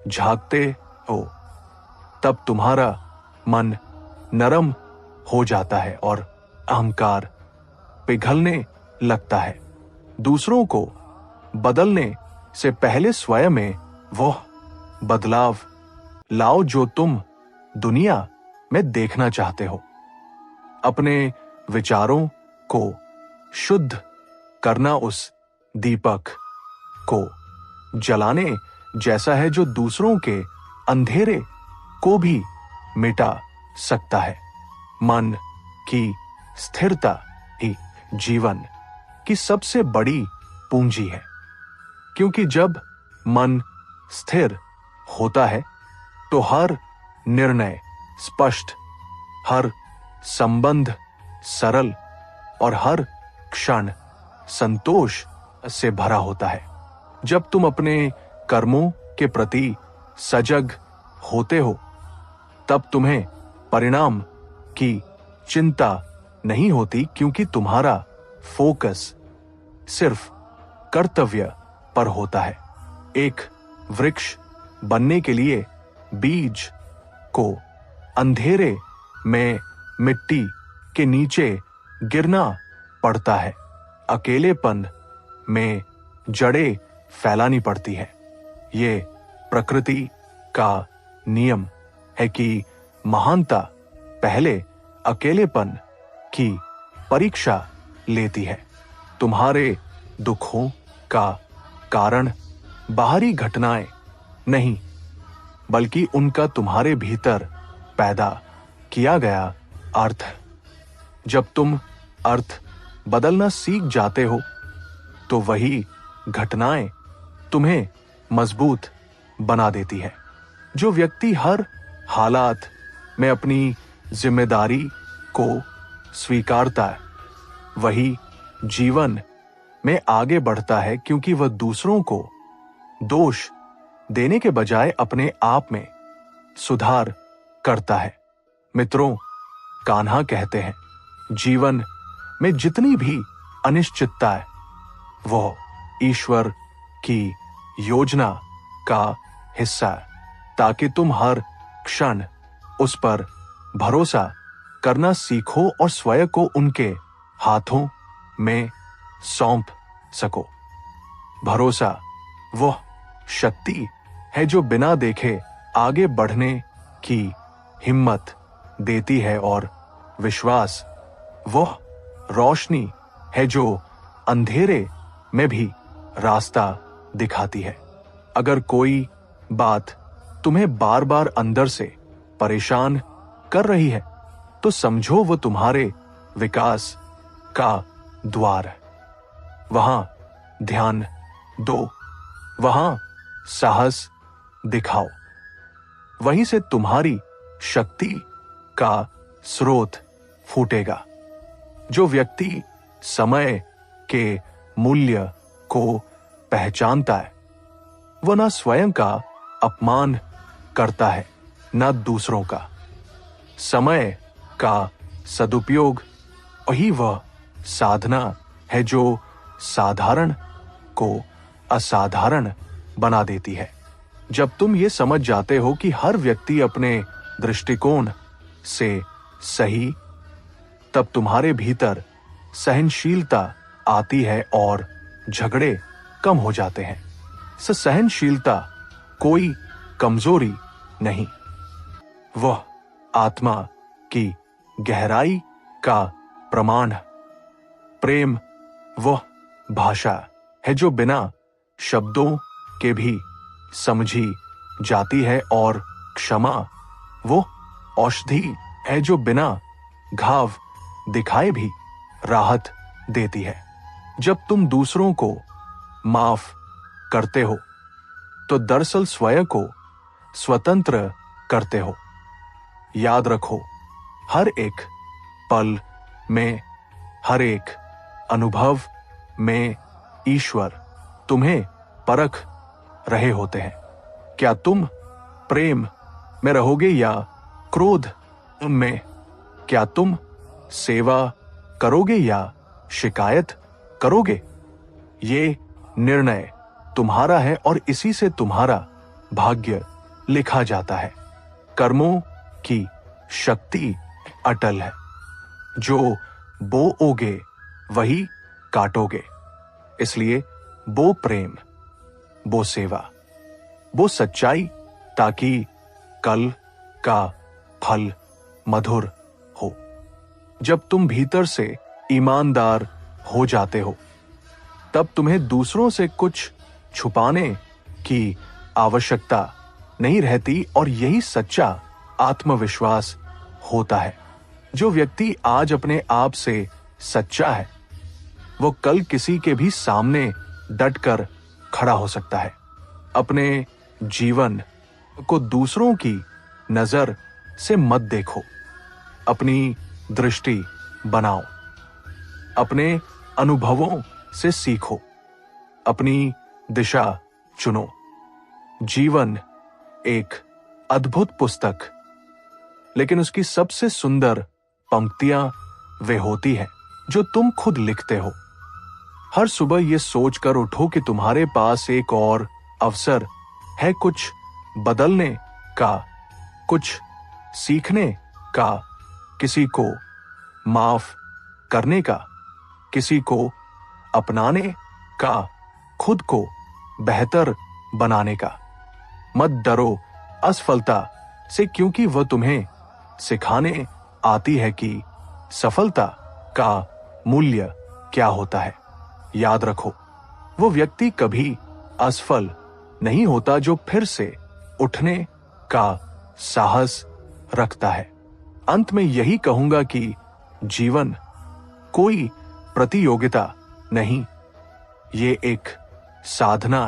झांकते हो, तब तुम्हारा मन नरम हो जाता है और अहंकार पिघलने लगता है। दूसरों को बदलने से पहले स्वयं में वह बदलाव लाओ जो तुम दुनिया में देखना चाहते हो। अपने विचारों को शुद्ध करना उस दीपक को जलाने जैसा है जो दूसरों के अंधेरे को भी मिटा सकता है। मन की स्थिरता ही जीवन की सबसे बड़ी पूंजी है, क्योंकि जब मन स्थिर होता है तो हर निर्णय स्पष्ट, हर संबंध सरल और हर क्षण संतोष से भरा होता है। जब तुम अपने कर्मों के प्रति सजग होते हो, तब तुम्हें परिणाम की चिंता नहीं होती, क्योंकि तुम्हारा फोकस सिर्फ कर्तव्य पर होता है। एक वृक्ष बनने के लिए बीज को अंधेरे में मिट्टी के नीचे गिरना पड़ता है, अकेलेपन में जड़ें फैलानी पड़ती है। ये प्रकृति का नियम है कि महानता पहले अकेलेपन की परीक्षा लेती है। तुम्हारे दुखों का कारण बाहरी घटनाएं नहीं, बल्कि उनका तुम्हारे भीतर पैदा किया गया अर्थ। जब तुम अर्थ बदलना सीख जाते हो, तो वही घटनाएं तुम्हें मजबूत बना देती है। जो व्यक्ति हर हालात में अपनी जिम्मेदारी को स्वीकारता है, वही जीवन में आगे बढ़ता है, क्योंकि वह दूसरों को दोष देने के बजाय अपने आप में सुधार करता है। मित्रों, कान्हा कहते हैं, जीवन में जितनी भी अनिश्चितता है वो ईश्वर की योजना का हिस्सा है, ताकि तुम हर क्षण उस पर भरोसा करना सीखो और स्वयं को उनके हाथों में सौंप सको। भरोसा वह शक्ति है जो बिना देखे आगे बढ़ने की हिम्मत देती है, और विश्वास वह रोशनी है जो अंधेरे में भी रास्ता दिखाती है। अगर कोई बात तुम्हें बार बार अंदर से परेशान कर रही है तो समझो वो तुम्हारे विकास का द्वार है। वहां ध्यान दो, वहां साहस दिखाओ, वहीं से तुम्हारी शक्ति का स्रोत फूटेगा। जो व्यक्ति समय के मूल्य को पहचानता है वह न स्वयं का अपमान करता है न दूसरों का। समय का सदुपयोग वही वह साधना है जो साधारण को असाधारण बना देती है। जब तुम ये समझ जाते हो कि हर व्यक्ति अपने दृष्टिकोण से सही, तब तुम्हारे भीतर सहनशीलता आती है और झगड़े कम हो जाते हैं। सहनशीलता कोई कमजोरी नहीं, वह आत्मा की गहराई का प्रमाण है। प्रेम वह भाषा है जो बिना शब्दों के भी समझी जाती है, और क्षमा वो औषधि है जो बिना घाव दिखाए भी राहत देती है। जब तुम दूसरों को माफ करते हो तो दरअसल स्वयं को स्वतंत्र करते हो। याद रखो, हर एक पल में, हर एक अनुभव में ईश्वर तुम्हें परख रहे होते हैं। क्या तुम प्रेम में रहोगे या क्रोध में? क्या तुम सेवा करोगे या शिकायत करोगे? ये निर्णय तुम्हारा है और इसी से तुम्हारा भाग्य लिखा जाता है। कर्मों की शक्ति अटल है। जो बोओगे वही काटोगे। इसलिए बो प्रेम, बो सेवा, बो सच्चाई, ताकि कल का फल मधुर हो। जब तुम भीतर से ईमानदार हो जाते हो तब तुम्हें दूसरों से कुछ छुपाने की आवश्यकता नहीं रहती, और यही सच्चा आत्मविश्वास होता है। जो व्यक्ति आज अपने आप से सच्चा है वो कल किसी के भी सामने डटकर खड़ा हो सकता है। अपने जीवन को दूसरों की नजर से मत देखो, अपनी दृष्टि बनाओ। अपने अनुभवों से सीखो, अपनी दिशा चुनो। जीवन एक अद्भुत पुस्तक, लेकिन उसकी सबसे सुंदर पंक्तियां वे होती हैं जो तुम खुद लिखते हो। हर सुबह ये सोचकर उठो कि तुम्हारे पास एक और अवसर है, कुछ बदलने का, कुछ सीखने का, किसी को माफ करने का, किसी को अपनाने का, खुद को बेहतर बनाने का। मत डरो असफलता से, क्योंकि वह तुम्हें सिखाने आती है कि सफलता का मूल्य क्या होता है। याद रखो, वो व्यक्ति कभी असफल नहीं होता जो फिर से उठने का साहस रखता है। अंत में यही कहूंगा कि जीवन कोई प्रतियोगिता नहीं, ये एक साधना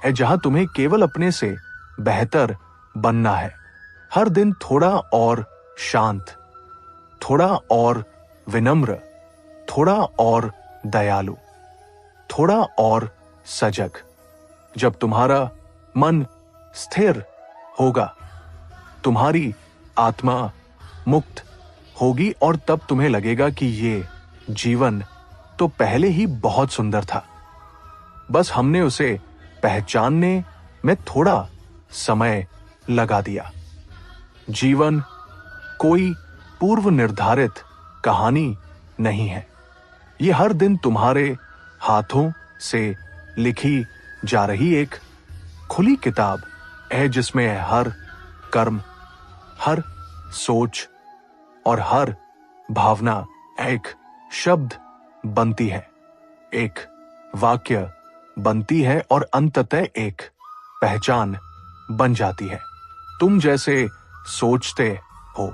है जहां तुम्हें केवल अपने से बेहतर बनना है। हर दिन थोड़ा और शांत, थोड़ा और विनम्र, थोड़ा और दयालु, थोड़ा और सजग। जब तुम्हारा मन स्थिर होगा, तुम्हारी आत्मा मुक्त होगी और तब तुम्हें लगेगा कि ये जीवन तो पहले ही बहुत सुंदर था, बस हमने उसे पहचानने में थोड़ा समय लगा दिया। जीवन कोई पूर्व निर्धारित कहानी नहीं है। ये हर दिन तुम्हारे हाथों से लिखी जा रही एक खुली किताब है, जिसमें हर कर्म, हर सोच और हर भावना एक शब्द बनती है, एक वाक्य बनती है और अंततः एक पहचान बन जाती है। तुम जैसे सोचते हो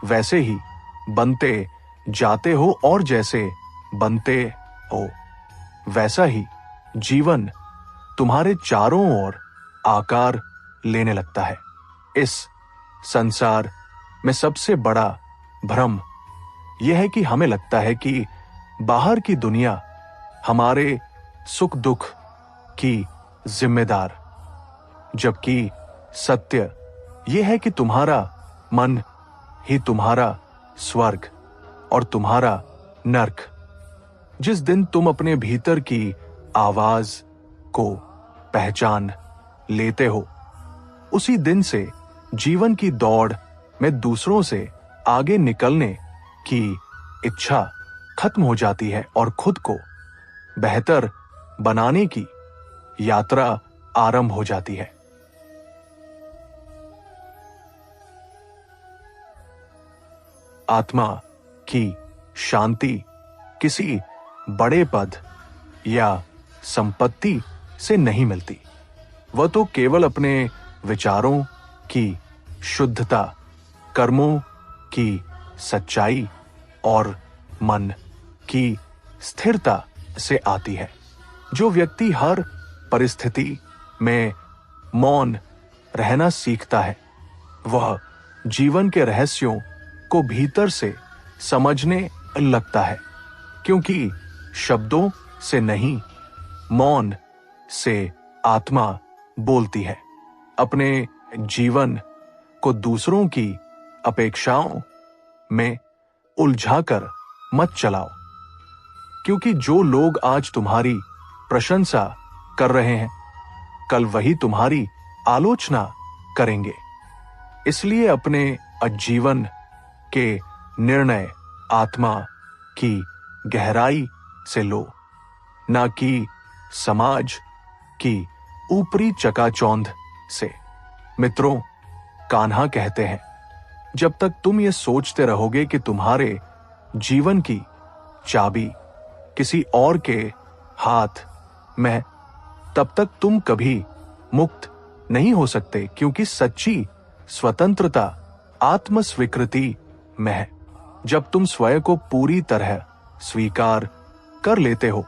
वैसे ही बनते जाते हो, और जैसे बनते हो वैसा ही जीवन तुम्हारे चारों ओर आकार लेने लगता है। इस संसार में सबसे बड़ा भ्रम यह है कि हमें लगता है कि बाहर की दुनिया हमारे सुख दुख की जिम्मेदार, जबकि सत्य यह है कि तुम्हारा मन ही तुम्हारा स्वर्ग और तुम्हारा नर्क। जिस दिन तुम अपने भीतर की आवाज को पहचान लेते हो, उसी दिन से जीवन की दौड़ में दूसरों से आगे निकलने की इच्छा खत्म हो जाती है और खुद को बेहतर बनाने की यात्रा आरंभ हो जाती है। आत्मा की शांति किसी बड़े पद या संपत्ति से नहीं मिलती। वह तो केवल अपने विचारों की शुद्धता, कर्मों की सच्चाई और मन की स्थिरता से आती है। जो व्यक्ति हर परिस्थिति में मौन रहना सीखता है, वह जीवन के रहस्यों को भीतर से समझने लगता है, क्योंकि शब्दों से नहीं, मौन से आत्मा बोलती है। अपने जीवन को दूसरों की अपेक्षाओं में उलझाकर मत चलाओ, क्योंकि जो लोग आज तुम्हारी प्रशंसा कर रहे हैं, कल वही तुम्हारी आलोचना करेंगे। इसलिए अपने जीवन के निर्णय आत्मा की गहराई से लो, ना कि समाज की ऊपरी चकाचौंध से। मित्रों, कान्हा कहते हैं, जब तक तुम ये सोचते रहोगे कि तुम्हारे जीवन की चाबी किसी और के हाथ में, तब तक तुम कभी मुक्त नहीं हो सकते, क्योंकि सच्ची स्वतंत्रता आत्मस्वीकृति में है। जब तुम स्वयं को पूरी तरह स्वीकार कर लेते हो,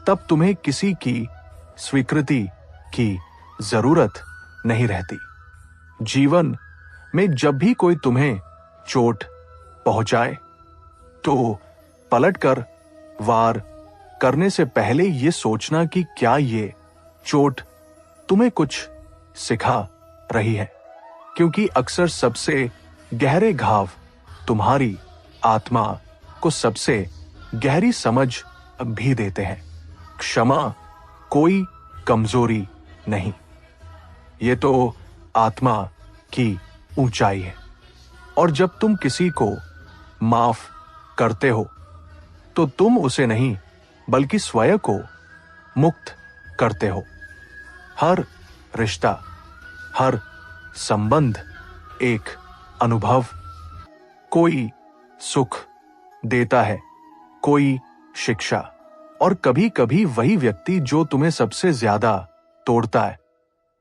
तब तुम्हें किसी की स्वीकृति की जरूरत नहीं रहती। जीवन में जब भी कोई तुम्हें चोट पहुंचाए, तो पलटकर वार करने से पहले यह सोचना कि क्या ये चोट तुम्हें कुछ सिखा रही है, क्योंकि अक्सर सबसे गहरे घाव तुम्हारी आत्मा को सबसे गहरी समझ भी देते हैं। क्षमा कोई कमजोरी नहीं, ये तो आत्मा की ऊंचाई है। और जब तुम किसी को माफ करते हो, तो तुम उसे नहीं बल्कि स्वयं को मुक्त करते हो। हर रिश्ता, हर संबंध एक अनुभव, कोई सुख देता है, कोई शिक्षा, और कभी कभी वही व्यक्ति जो तुम्हें सबसे ज्यादा तोड़ता है,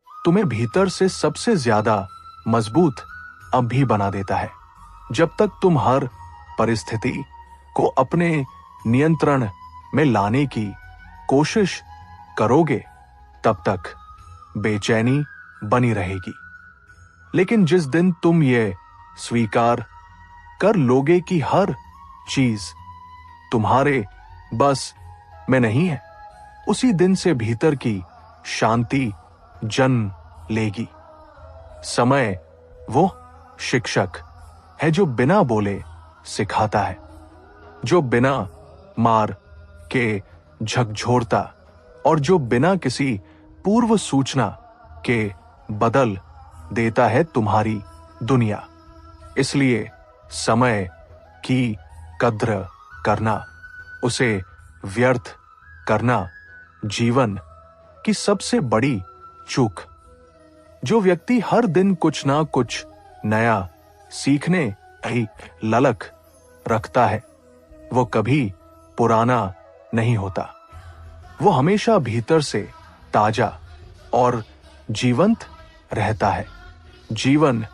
तुम्हें भीतर से सबसे ज्यादा मजबूत अब भी बना देता है। जब तक तुम हर परिस्थिति को अपने नियंत्रण में लाने की कोशिश करोगे, तब तक बेचैनी बनी रहेगी। लेकिन जिस दिन तुम ये स्वीकार कर लोगे कि हर चीज तुम्हारे बस में नहीं है, उसी दिन से भीतर की शांति जन्म लेगी। समय वो शिक्षक है जो बिना बोले सिखाता है, जो बिना मार के झकझोरता और जो बिना किसी पूर्व सूचना के बदल देता है तुम्हारी दुनिया। इसलिए समय की कद्र करना, उसे व्यर्थ करना जीवन की सबसे बड़ी चूक। जो व्यक्ति हर दिन कुछ ना कुछ नया सीखने की ललक रखता है, वो कभी पुराना नहीं होता। वो हमेशा भीतर से ताजा और जीवंत रहता है। जीवन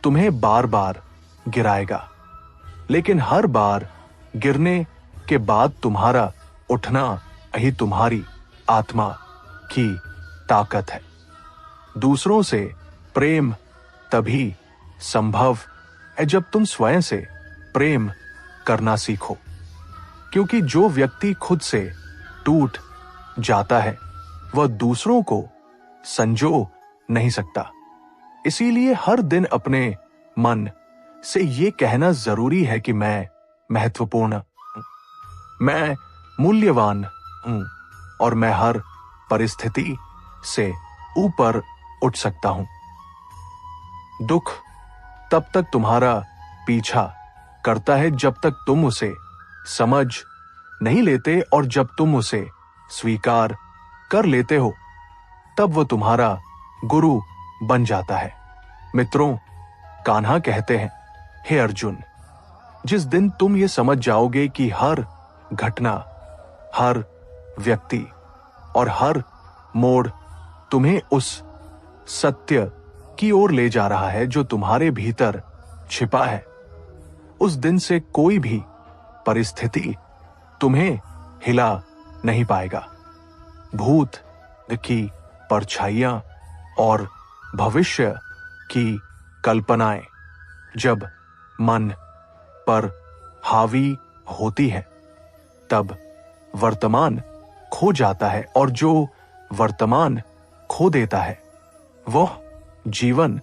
तुम्हें बार बार गिराएगा, लेकिन हर बार गिरने के बाद तुम्हारा उठना ही तुम्हारी आत्मा की ताकत है। दूसरों से प्रेम तभी संभव है जब तुम स्वयं से प्रेम करना सीखो, क्योंकि जो व्यक्ति खुद से टूट जाता है वह दूसरों को संजो नहीं सकता। इसीलिए हर दिन अपने मन से ये कहना जरूरी है कि मैं महत्वपूर्ण हूं, मैं मूल्यवान हूं और मैं हर परिस्थिति से ऊपर उठ सकता हूं। दुख तब तक तुम्हारा पीछा करता है जब तक तुम उसे समझ नहीं लेते, और जब तुम उसे स्वीकार कर लेते हो तब वो तुम्हारा गुरु बन जाता है। मित्रों, कान्हा कहते हैं, हे अर्जुन, जिस दिन तुम ये समझ जाओगे कि हर घटना, हर व्यक्ति और हर मोड़ तुम्हें उस सत्य की ओर ले जा रहा है जो तुम्हारे भीतर छिपा है, उस दिन से कोई भी परिस्थिति तुम्हें हिला नहीं पाएगा। भूत की परछाइयां और भविष्य की कल्पनाएं जब मन पर हावी होती है तब वर्तमान खो जाता है, और जो वर्तमान खो देता है वह जीवन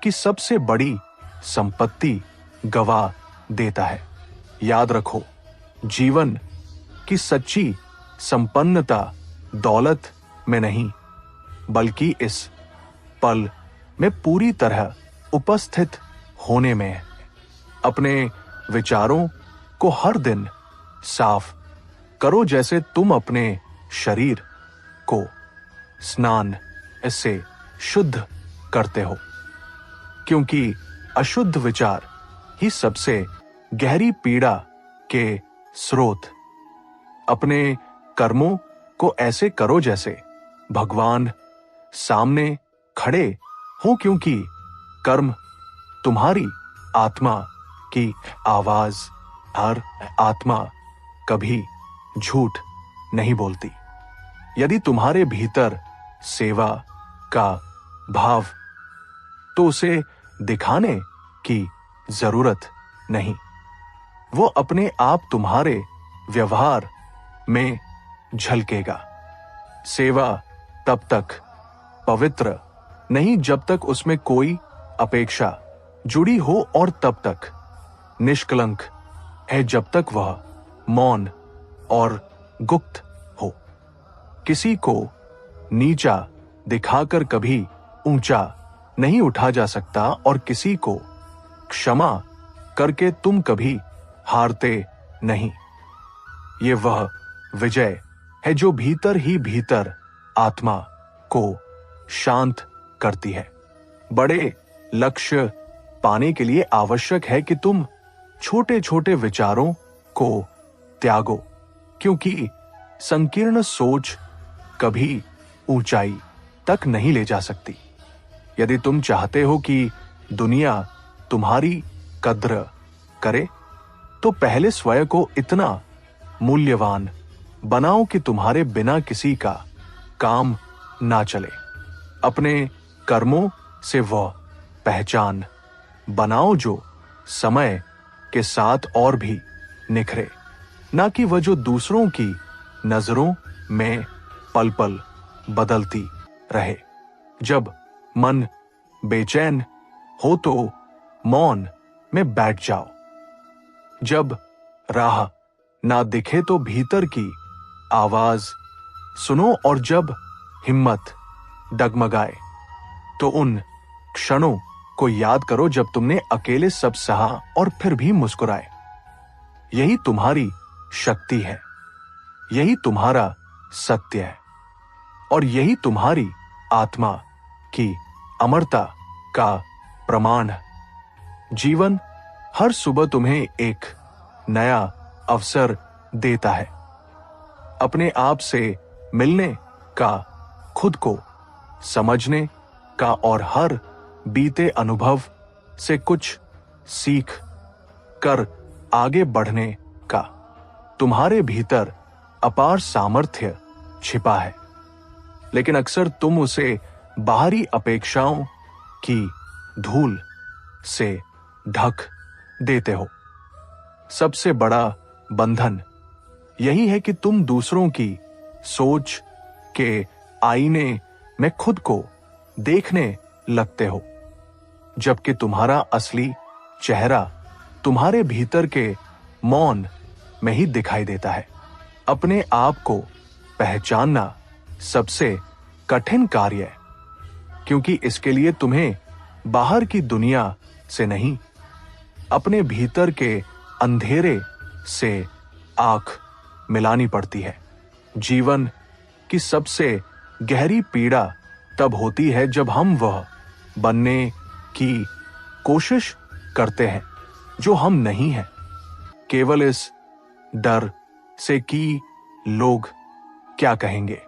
की सबसे बड़ी संपत्ति गवा देता है। याद रखो, जीवन की सच्ची संपन्नता दौलत में नहीं, बल्कि इस पल में पूरी तरह उपस्थित होने में है। अपने विचारों को हर दिन साफ करो, जैसे तुम अपने शरीर को स्नान से शुद्ध करते हो, क्योंकि अशुद्ध विचार ही सबसे गहरी पीड़ा के स्रोत। अपने कर्मों को ऐसे करो जैसे भगवान सामने खड़े हो, क्योंकि कर्म तुम्हारी आत्मा की आवाज, हर आत्मा कभी झूठ नहीं बोलती। यदि तुम्हारे भीतर सेवा का भाव, तो उसे दिखाने की जरूरत नहीं, वो अपने आप तुम्हारे व्यवहार में झलकेगा। सेवा तब तक पवित्र नहीं जब तक उसमें कोई अपेक्षा जुड़ी हो, और तब तक निष्कलंक है जब तक वह मौन और गुप्त हो। किसी को नीचा दिखाकर कभी ऊंचा नहीं उठा जा सकता, और किसी को क्षमा करके तुम कभी हारते नहीं। ये वह विजय है जो भीतर ही भीतर आत्मा को शांत करती है। बड़े लक्ष्य पाने के लिए आवश्यक है कि तुम छोटे छोटे विचारों को त्यागो, क्योंकि संकीर्ण सोच कभी ऊंचाई तक नहीं ले जा सकती। यदि तुम चाहते हो कि दुनिया तुम्हारी कद्र करे, तो पहले स्वयं को इतना मूल्यवान बनाओ कि तुम्हारे बिना किसी का काम ना चले। अपने कर्मों से वह पहचान बनाओ जो समय के साथ और भी निखरे, ना कि वह जो दूसरों की नजरों में पल पल बदलती रहे। जब मन बेचैन हो तो मौन में बैठ जाओ। जब राह ना दिखे तो भीतर की आवाज सुनो, और जब हिम्मत डगमगाए तो उन क्षणों को याद करो जब तुमने अकेले सब सहा और फिर भी मुस्कुराए। यही तुम्हारी शक्ति है, यही तुम्हारा सत्य है, और यही तुम्हारी आत्मा की अमरता का प्रमाण है। जीवन हर सुबह तुम्हें एक नया अवसर देता है, अपने आप से मिलने का, खुद को समझने का और हर बीते अनुभव से कुछ सीख कर आगे बढ़ने का। तुम्हारे भीतर अपार सामर्थ्य छिपा है, लेकिन अक्सर तुम उसे बाहरी अपेक्षाओं की धूल से ढक देते हो। सबसे बड़ा बंधन यही है कि तुम दूसरों की सोच के आईने में खुद को देखने लगते हो, जबकि तुम्हारा असली चेहरा तुम्हारे भीतर के मौन में ही दिखाई देता है। अपने आप को पहचानना सबसे कठिन कार्य है, क्योंकि इसके लिए तुम्हें बाहर की दुनिया से नहीं, अपने भीतर के अंधेरे से आंख मिलानी पड़ती है। जीवन की सबसे गहरी पीड़ा तब होती है जब हम वह बनने की कोशिश करते हैं जो हम नहीं हैं, केवल इस डर से कि लोग क्या कहेंगे।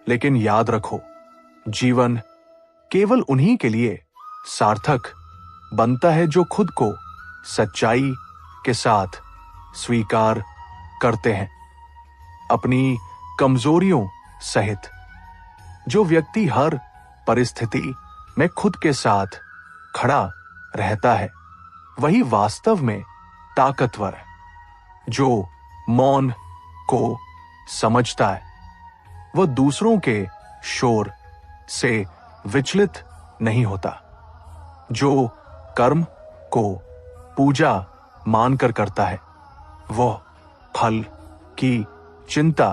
लेकिन याद रखो, जीवन केवल उन्हीं के लिए सार्थक बनता है जो खुद को सच्चाई के साथ स्वीकार करते हैं, अपनी कमजोरियों सहित। जो व्यक्ति हर परिस्थिति में खुद के साथ खड़ा रहता है, वही वास्तव में ताकतवर है। जो मौन को समझता है, वह दूसरों के शोर से विचलित नहीं होता। जो कर्म को पूजा मानकर करता है, वह फल की चिंता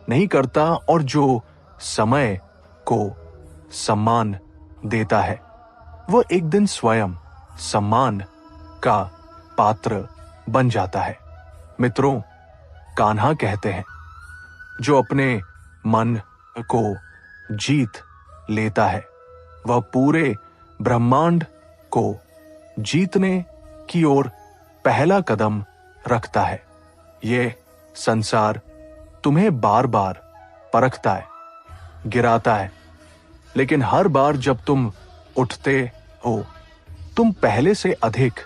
नहीं करता, और जो समय को सम्मान देता है, वह एक दिन स्वयं सम्मान का पात्र बन जाता है। मित्रों, कान्हा कहते हैं, जो अपने मन को जीत लेता है, वह पूरे ब्रह्मांड को जीतने की ओर पहला कदम रखता है। ये संसार तुम्हें बार बार परखता है, गिराता है, लेकिन हर बार जब तुम उठते हो, तुम पहले से अधिक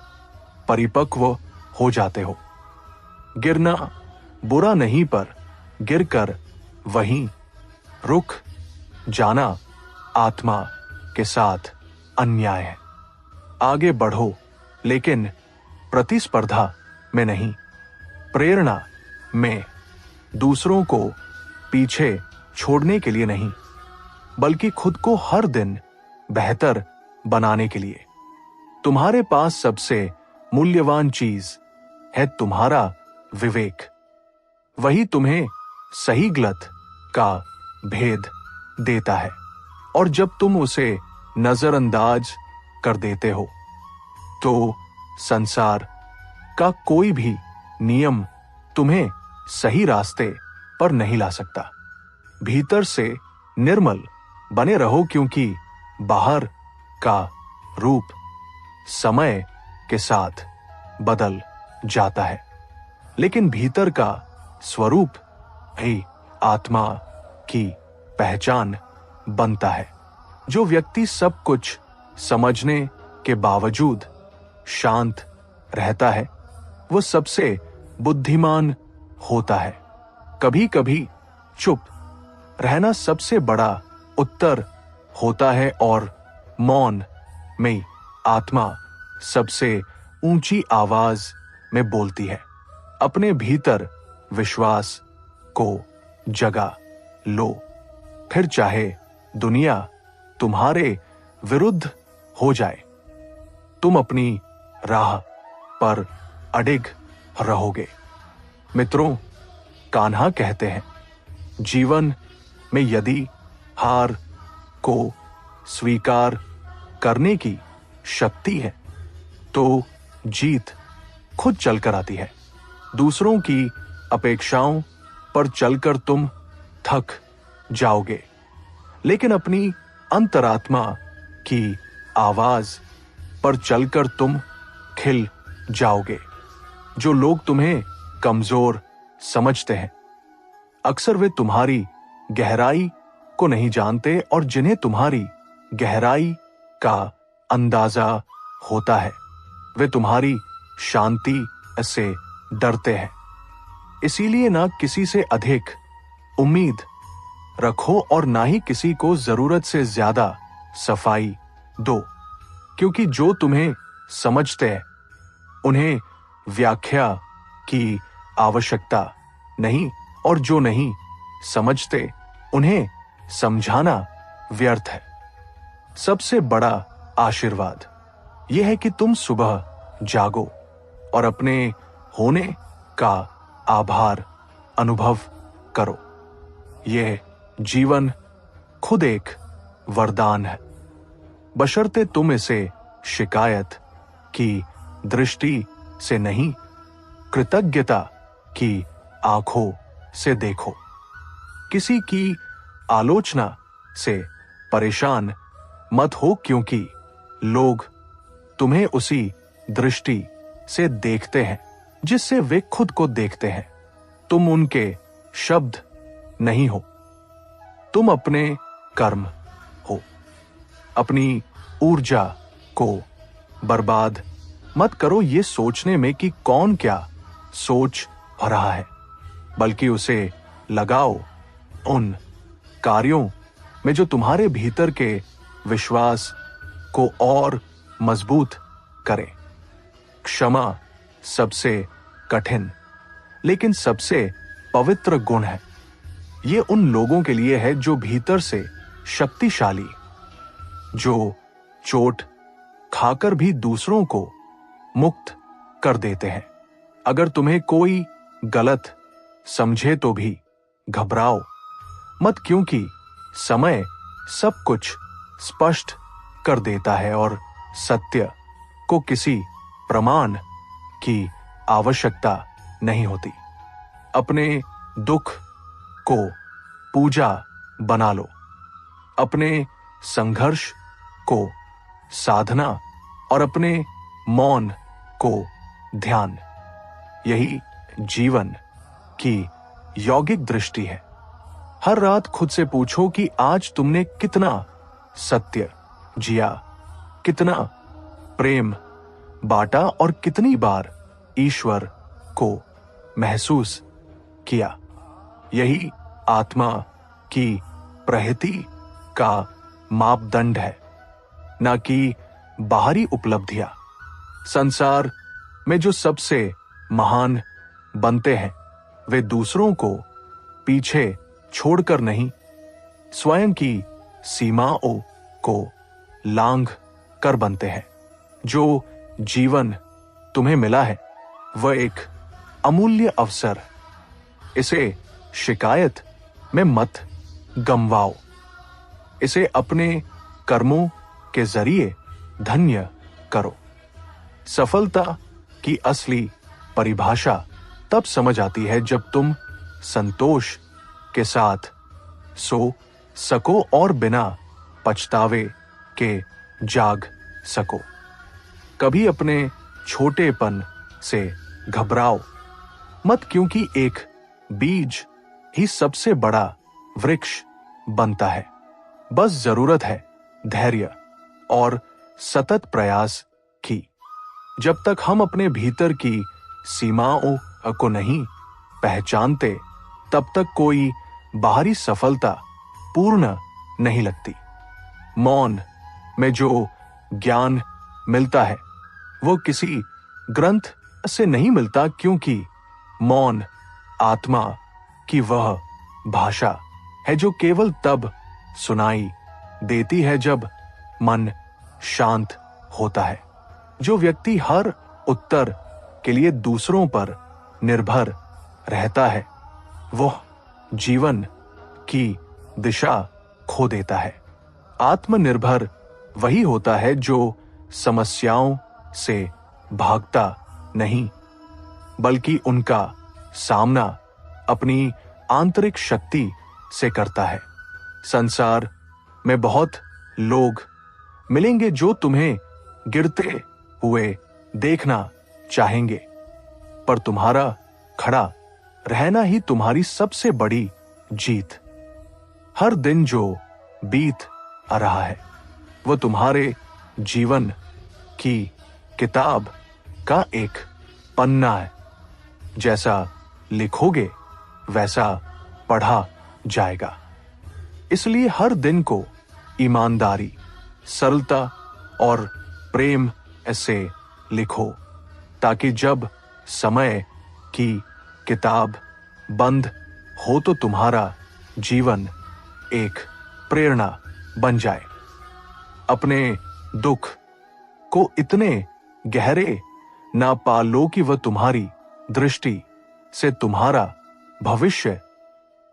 परिपक्व हो जाते हो। गिरना बुरा नहीं, पर गिरकर वहीं रुक जाना आत्मा के साथ अन्याय है। आगे बढ़ो, लेकिन प्रतिस्पर्धा में नहीं, प्रेरणा में। दूसरों को पीछे छोड़ने के लिए नहीं, बल्कि खुद को हर दिन बेहतर बनाने के लिए। तुम्हारे पास सबसे मूल्यवान चीज है तुम्हारा विवेक। वही तुम्हें सही गलत का भेद देता है, और जब तुम उसे नजरअंदाज कर देते हो, तो संसार का कोई भी नियम तुम्हें सही रास्ते पर नहीं ला सकता। भीतर से निर्मल बने रहो, क्योंकि बाहर का रूप समय के साथ बदल जाता है, लेकिन भीतर का स्वरूप ही आत्मा की पहचान बनता है। जो व्यक्ति सब कुछ समझने के बावजूद शांत रहता है, वो सबसे बुद्धिमान होता है। कभी कभी चुप रहना सबसे बड़ा उत्तर होता है, और मौन में आत्मा सबसे ऊंची आवाज में बोलती है। अपने भीतर विश्वास को जगा लो, फिर चाहे दुनिया तुम्हारे विरुद्ध हो जाए, तुम अपनी राह पर अडिग रहोगे। मित्रों, कान्हा कहते हैं, जीवन में यदि हार को स्वीकार करने की शक्ति है तो जीत खुद चलकर आती है। दूसरों की अपेक्षाओं पर चलकर तुम थक जाओगे, लेकिन अपनी अंतरात्मा की आवाज पर चलकर तुम खिल जाओगे। जो लोग तुम्हें कमजोर समझते हैं, अक्सर वे तुम्हारी गहराई को नहीं जानते, और जिन्हें तुम्हारी गहराई का अंदाजा होता है वे तुम्हारी शांति से डरते हैं। इसीलिए ना किसी से अधिक उम्मीद रखो और ना ही किसी को जरूरत से ज्यादा सफाई दो, क्योंकि जो तुम्हें समझते हैं उन्हें व्याख्या की आवश्यकता नहीं, और जो नहीं समझते उन्हें समझाना व्यर्थ है। सबसे बड़ा आशीर्वाद यह है कि तुम सुबह जागो और अपने होने का आभार अनुभव करो। यह जीवन खुद एक वरदान है, बशर्ते तुम इसे शिकायत की दृष्टि से नहीं, कृतज्ञता की आंखों से देखो। किसी की आलोचना से परेशान मत हो, क्योंकि लोग तुम्हें उसी दृष्टि से देखते हैं जिससे वे खुद को देखते हैं। तुम उनके शब्द नहीं हो, तुम अपने कर्म हो। अपनी ऊर्जा को बर्बाद मत करो ये सोचने में कि कौन क्या सोच रहा है, बल्कि उसे लगाओ उन कार्यों में जो तुम्हारे भीतर के विश्वास को और मजबूत करें। क्षमा सबसे कठिन लेकिन सबसे पवित्र गुण है। ये उन लोगों के लिए है जो भीतर से शक्तिशाली, जो चोट खाकर भी दूसरों को मुक्त कर देते हैं। अगर तुम्हें कोई गलत समझे तो भी घबराओ मत, क्योंकि समय सब कुछ स्पष्ट कर देता है और सत्य को किसी प्रमाण की आवश्यकता नहीं होती। अपने दुख को पूजा बना लो, अपने संघर्ष को साधना और अपने मौन को ध्यान। यही जीवन की यौगिक दृष्टि है। हर रात खुद से पूछो कि आज तुमने कितना सत्य जिया, कितना प्रेम बांटा और कितनी बार ईश्वर को महसूस किया। यही आत्मा की प्रहति का मापदंड है, न कि बाहरी उपलब्धियां। संसार में जो सबसे महान बनते हैं वे दूसरों को पीछे छोड़कर नहीं, स्वयं की सीमाओं को लांघ कर बनते हैं। जो जीवन तुम्हें मिला है वह एक अमूल्य अवसर, इसे शिकायत में मत गंवाओ। इसे अपने कर्मों के जरिए धन्य करो। सफलता की असली परिभाषा तब समझ आती है जब तुम संतोष के साथ सो सको और बिना पछतावे के जाग सको। कभी अपने छोटेपन से घबराओ मत, क्योंकि एक बीज ही सबसे बड़ा वृक्ष बनता है। बस जरूरत है धैर्य और सतत प्रयास की। जब तक हम अपने भीतर की सीमाओं को नहीं पहचानते तब तक कोई बाहरी सफलता पूर्ण नहीं लगती। मौन में जो ज्ञान मिलता है वो किसी ग्रंथ से नहीं मिलता, क्योंकि मौन आत्मा की वह भाषा है जो केवल तब सुनाई देती है जब मन शांत होता है। जो व्यक्ति हर उत्तर के लिए दूसरों पर निर्भर रहता है, वह जीवन की दिशा खो देता है। आत्मनिर्भर वही होता है जो समस्याओं से भागता नहीं, बल्कि उनका सामना अपनी आंतरिक शक्ति से करता है। संसार में बहुत लोग मिलेंगे जो तुम्हें गिरते हुए देखना चाहेंगे, पर तुम्हारा खड़ा रहना ही तुम्हारी सबसे बड़ी जीत। हर दिन जो बीत आ रहा है वो तुम्हारे जीवन की किताब का एक पन्ना है। जैसा लिखोगे वैसा पढ़ा जाएगा। इसलिए हर दिन को ईमानदारी, सरलता और प्रेम से लिखो, ताकि जब समय की किताब बंद हो तो तुम्हारा जीवन एक प्रेरणा बन जाए। अपने दुख को इतने गहरे ना पालो कि वह तुम्हारी दृष्टि से तुम्हारा भविष्य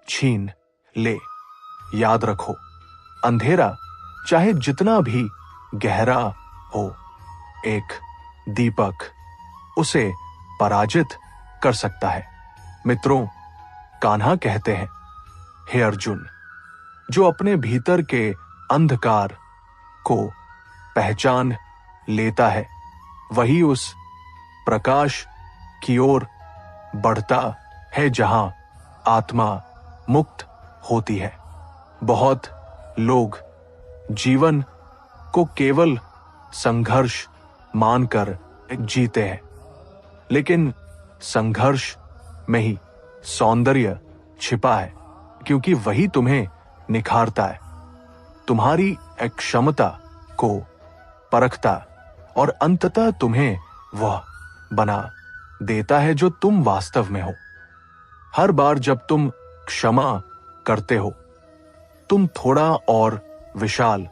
छीन ले। याद रखो, अंधेरा चाहे जितना भी गहरा हो, एक दीपक उसे पराजित कर सकता है। मित्रों, कान्हा कहते हैं, हे अर्जुन, जो अपने भीतर के अंधकार को पहचान लेता है वही उस प्रकाश की ओर बढ़ता है जहां आत्मा मुक्त होती है। बहुत लोग जीवन को केवल संघर्ष मानकर जीते हैं, लेकिन संघर्ष में ही सौंदर्य छिपा है, क्योंकि वही तुम्हें निखारता है, तुम्हारी क्षमता को परखता और अंततः तुम्हें वह बना देता है जो तुम वास्तव में हो। हर बार जब तुम क्षमा करते हो, तुम थोड़ा और विशाल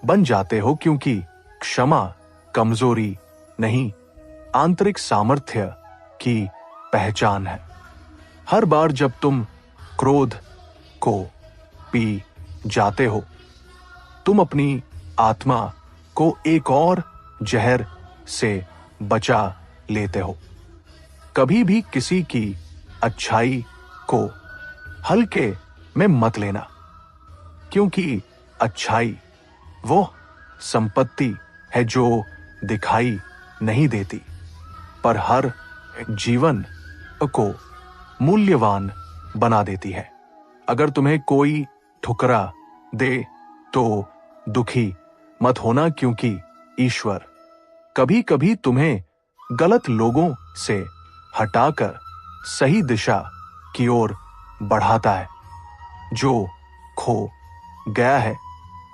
बन जाते हो, क्योंकि क्षमा कमजोरी नहीं, आंतरिक सामर्थ्य की पहचान है। हर बार जब तुम क्रोध को पी जाते हो, तुम अपनी आत्मा को एक और जहर से बचा लेते हो। कभी भी किसी की अच्छाई को हल्के में मत लेना, क्योंकि अच्छाई वो संपत्ति है जो दिखाई नहीं देती, पर हर जीवन को मूल्यवान बना देती है। अगर तुम्हें कोई ठुकरा दे तो दुखी मत होना, क्योंकि ईश्वर कभी कभी तुम्हें गलत लोगों से हटाकर सही दिशा की ओर बढ़ाता है। जो खो गया है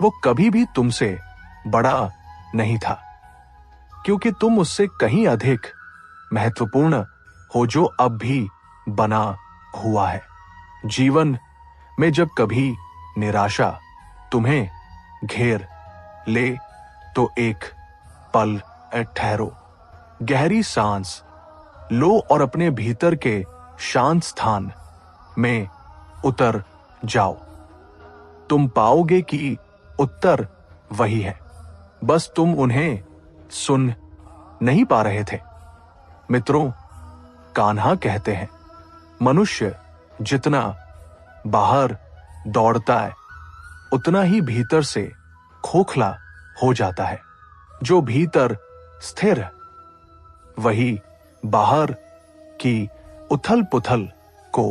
वो कभी भी तुमसे बड़ा नहीं था, क्योंकि तुम उससे कहीं अधिक महत्वपूर्ण हो जो अब भी बना हुआ है। जीवन में जब कभी निराशा तुम्हें घेर ले तो एक पल ठहरो, गहरी सांस लो और अपने भीतर के शांत स्थान में उतर जाओ। तुम पाओगे कि उत्तर वही है, बस तुम उन्हें सुन नहीं पा रहे थे। मित्रों, कान्हा कहते हैं, मनुष्य जितना बाहर दौड़ता है उतना ही भीतर से खोखला हो जाता है। जो भीतर स्थिर वही बाहर की उथल पुथल को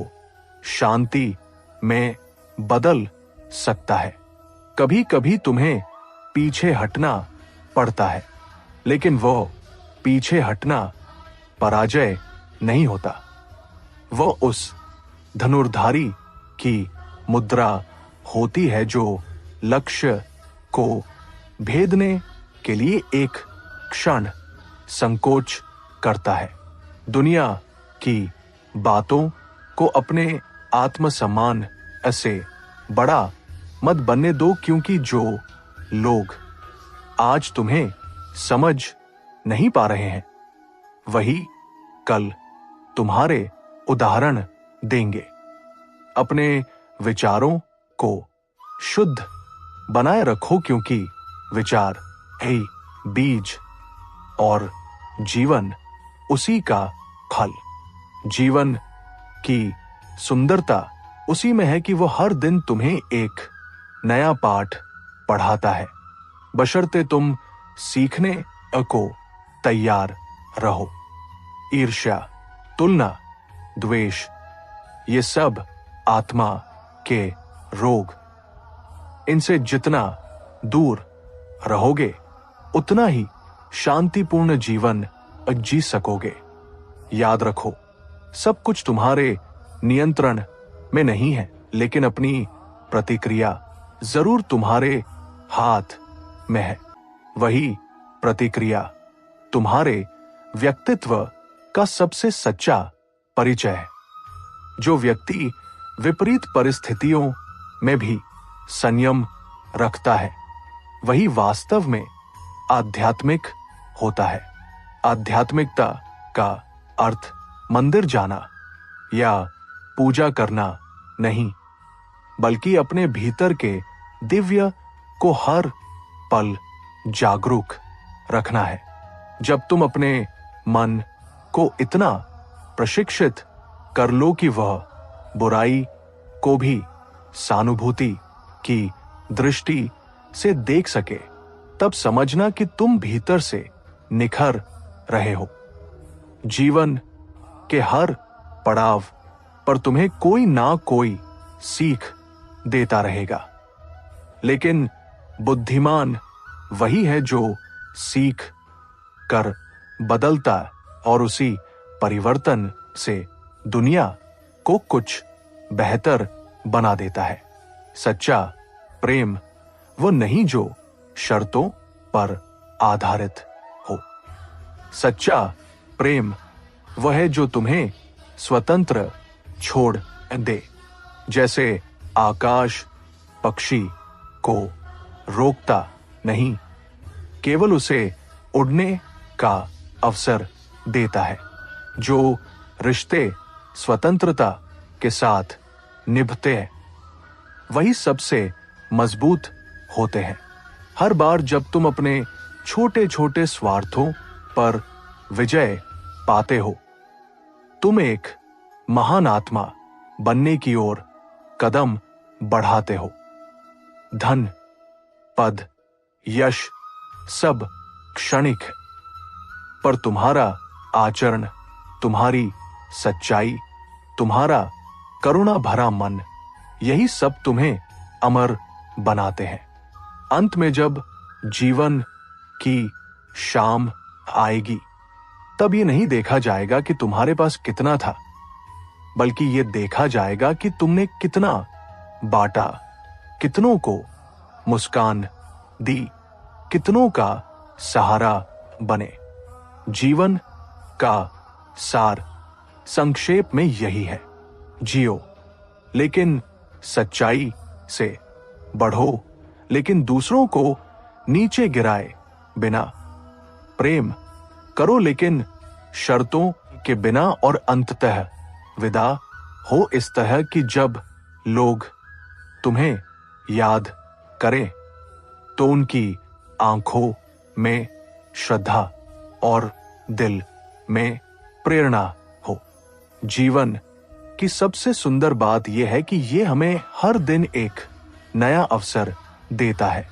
शांति में बदल सकता है। कभी कभी तुम्हें पीछे हटना पड़ता है, लेकिन वो पीछे हटना पराजय नहीं होता। वो उस धनुर्धारी की मुद्रा होती है जो लक्ष्य को भेदने के लिए एक क्षण संकोच करता है। दुनिया की बातों को अपने आत्मसम्मान से बड़ा मत बनने दो, क्योंकि जो लोग आज तुम्हें समझ नहीं पा रहे हैं वही कल तुम्हारे उदाहरण देंगे। अपने विचारों को शुद्ध बनाए रखो, क्योंकि विचार है बीज और जीवन उसी का फल। जीवन की सुंदरता उसी में है कि वो हर दिन तुम्हें एक नया पाठ पढ़ाता है, बशर्ते तुम सीखने को तैयार रहो। ईर्ष्या, तुलना, द्वेष, ये सब आत्मा के रोग। इनसे जितना दूर रहोगे उतना ही शांतिपूर्ण जीवन जी सकोगे। याद रखो, सब कुछ तुम्हारे नियंत्रण में नहीं है, लेकिन अपनी प्रतिक्रिया जरूर तुम्हारे हाथ में है। वही प्रतिक्रिया तुम्हारे व्यक्तित्व का सबसे सच्चा परिचय है। जो व्यक्ति विपरीत परिस्थितियों में भी संयम रखता है, वही वास्तव में आध्यात्मिक होता है। आध्यात्मिकता का अर्थ मंदिर जाना या पूजा करना नहीं, बल्कि अपने भीतर के दिव्य को हर पल जागरूक रखना है। जब तुम अपने मन को इतना प्रशिक्षित कर लो कि वह बुराई को भी सहानुभूति की दृष्टि से देख सके, तब समझना कि तुम भीतर से निखर रहे हो। जीवन के हर पड़ाव पर तुम्हें कोई ना कोई सीख देता रहेगा, लेकिन बुद्धिमान वही है जो सीख कर बदलता और उसी परिवर्तन से दुनिया को कुछ बेहतर बना देता है। सच्चा प्रेम वो नहीं जो शर्तों पर आधारित हो। सच्चा प्रेम वह है जो तुम्हें स्वतंत्र छोड़ दे। जैसे आकाश पक्षी को रोकता नहीं, केवल उसे उड़ने का अवसर देता है। जो रिश्ते स्वतंत्रता के साथ निभते हैं, वही सबसे मजबूत होते हैं। हर बार जब तुम अपने छोटे छोटे स्वार्थों पर विजय पाते हो, तुम एक महान आत्मा बनने की ओर कदम बढ़ाते हो। धन, पद, यश सब क्षणिक है, पर तुम्हारा आचरण, तुम्हारी सच्चाई, तुम्हारा करुणा भरा मन, यही सब तुम्हें अमर बनाते हैं। अंत में जब जीवन की शाम आएगी, तब ये नहीं देखा जाएगा कि तुम्हारे पास कितना था, बल्कि ये देखा जाएगा कि तुमने कितना बांटा, कितनों को मुस्कान दी, कितनों का सहारा बने। जीवन का सार संक्षेप में यही है। जियो लेकिन सच्चाई से, बढ़ो लेकिन दूसरों को नीचे गिराए बिना, प्रेम करो लेकिन शर्तों के बिना, और अंततः विदा हो इस तरह कि जब लोग तुम्हें याद करें तो उनकी आंखों में श्रद्धा और दिल में प्रेरणा हो। जीवन की सबसे सुंदर बात यह है कि यह हमें हर दिन एक नया अवसर देता है,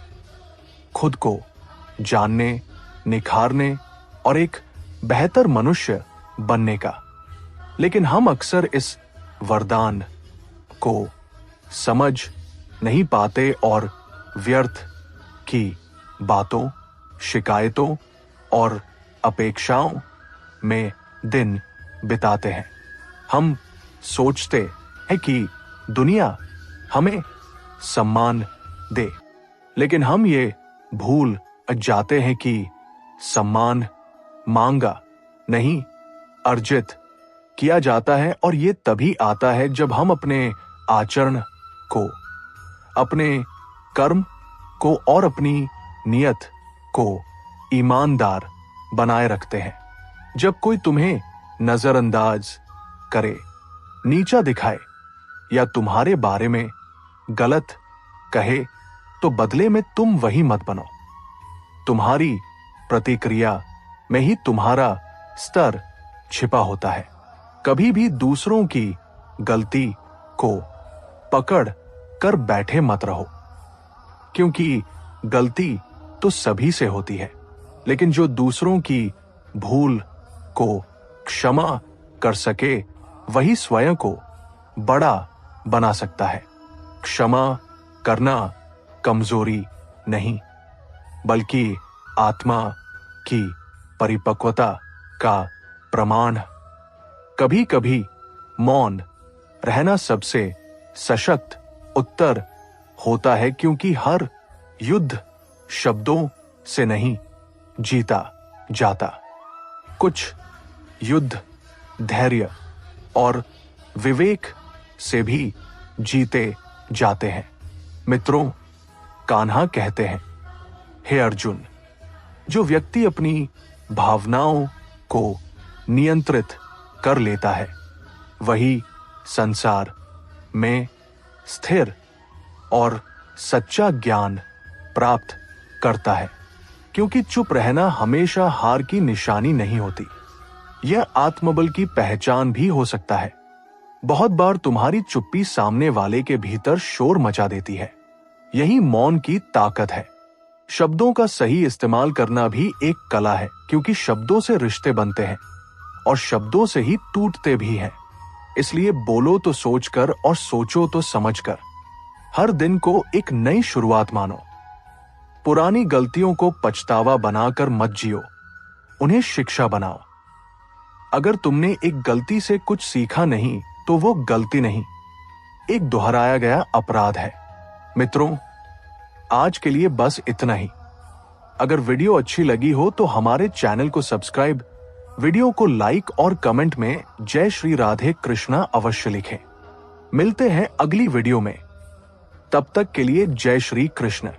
खुद को जानने, निखारने और एक बेहतर मनुष्य बनने का। लेकिन हम अक्सर इस वरदान को समझ नहीं पाते और व्यर्थ की बातों, शिकायतों और अपेक्षाओं में दिन बिताते हैं। हम सोचते हैं कि दुनिया हमें सम्मान दे, लेकिन हम ये भूल जाते हैं कि सम्मान मांगा नहीं, अर्जित किया जाता है, और ये तभी आता है जब हम अपने आचरण को, अपने कर्म को और अपनी नियत को ईमानदार बनाए रखते हैं। जब कोई तुम्हें नजरअंदाज करे, नीचा दिखाए या तुम्हारे बारे में गलत कहे तो बदले में तुम वही मत बनो। तुम्हारी प्रतिक्रिया में ही तुम्हारा स्तर छिपा होता है। कभी भी दूसरों की गलती को पकड़ कर बैठे मत रहो, क्योंकि गलती तो सभी से होती है, लेकिन जो दूसरों की भूल को क्षमा कर सके वही स्वयं को बड़ा बना सकता है। क्षमा करना कमजोरी नहीं, बल्कि आत्मा की परिपक्वता का प्रमाण। कभी कभी मौन रहना सबसे सशक्त उत्तर होता है, क्योंकि हर युद्ध शब्दों से नहीं जीता जाता। कुछ युद्ध धैर्य और विवेक से भी जीते जाते हैं। मित्रों, कान्हा कहते हैं, हे अर्जुन, जो व्यक्ति अपनी भावनाओं को नियंत्रित कर लेता है वही संसार में स्थिर और सच्चा ज्ञान प्राप्त करता है, क्योंकि चुप रहना हमेशा हार की निशानी नहीं होती। यह आत्मबल की पहचान भी हो सकता है। बहुत बार तुम्हारी चुप्पी सामने वाले के भीतर शोर मचा देती है। यही मौन की ताकत है। शब्दों का सही इस्तेमाल करना भी एक कला है, क्योंकि शब्दों से रिश्ते बनते हैं और शब्दों से ही टूटते भी हैं। इसलिए बोलो तो सोचकर और सोचो तो समझकर। हर दिन को एक नई शुरुआत मानो। पुरानी गलतियों को पछतावा बनाकर मत जियो, उन्हें शिक्षा बनाओ। अगर तुमने एक गलती से कुछ सीखा नहीं तो वो गलती नहीं, एक दोहराया गया अपराध है। मित्रों, आज के लिए बस इतना ही। अगर वीडियो अच्छी लगी हो तो हमारे चैनल को सब्सक्राइब, वीडियो को लाइक और कमेंट में जय श्री राधे कृष्णा अवश्य लिखें। मिलते हैं अगली वीडियो में। तब तक के लिए जय श्री कृष्ण।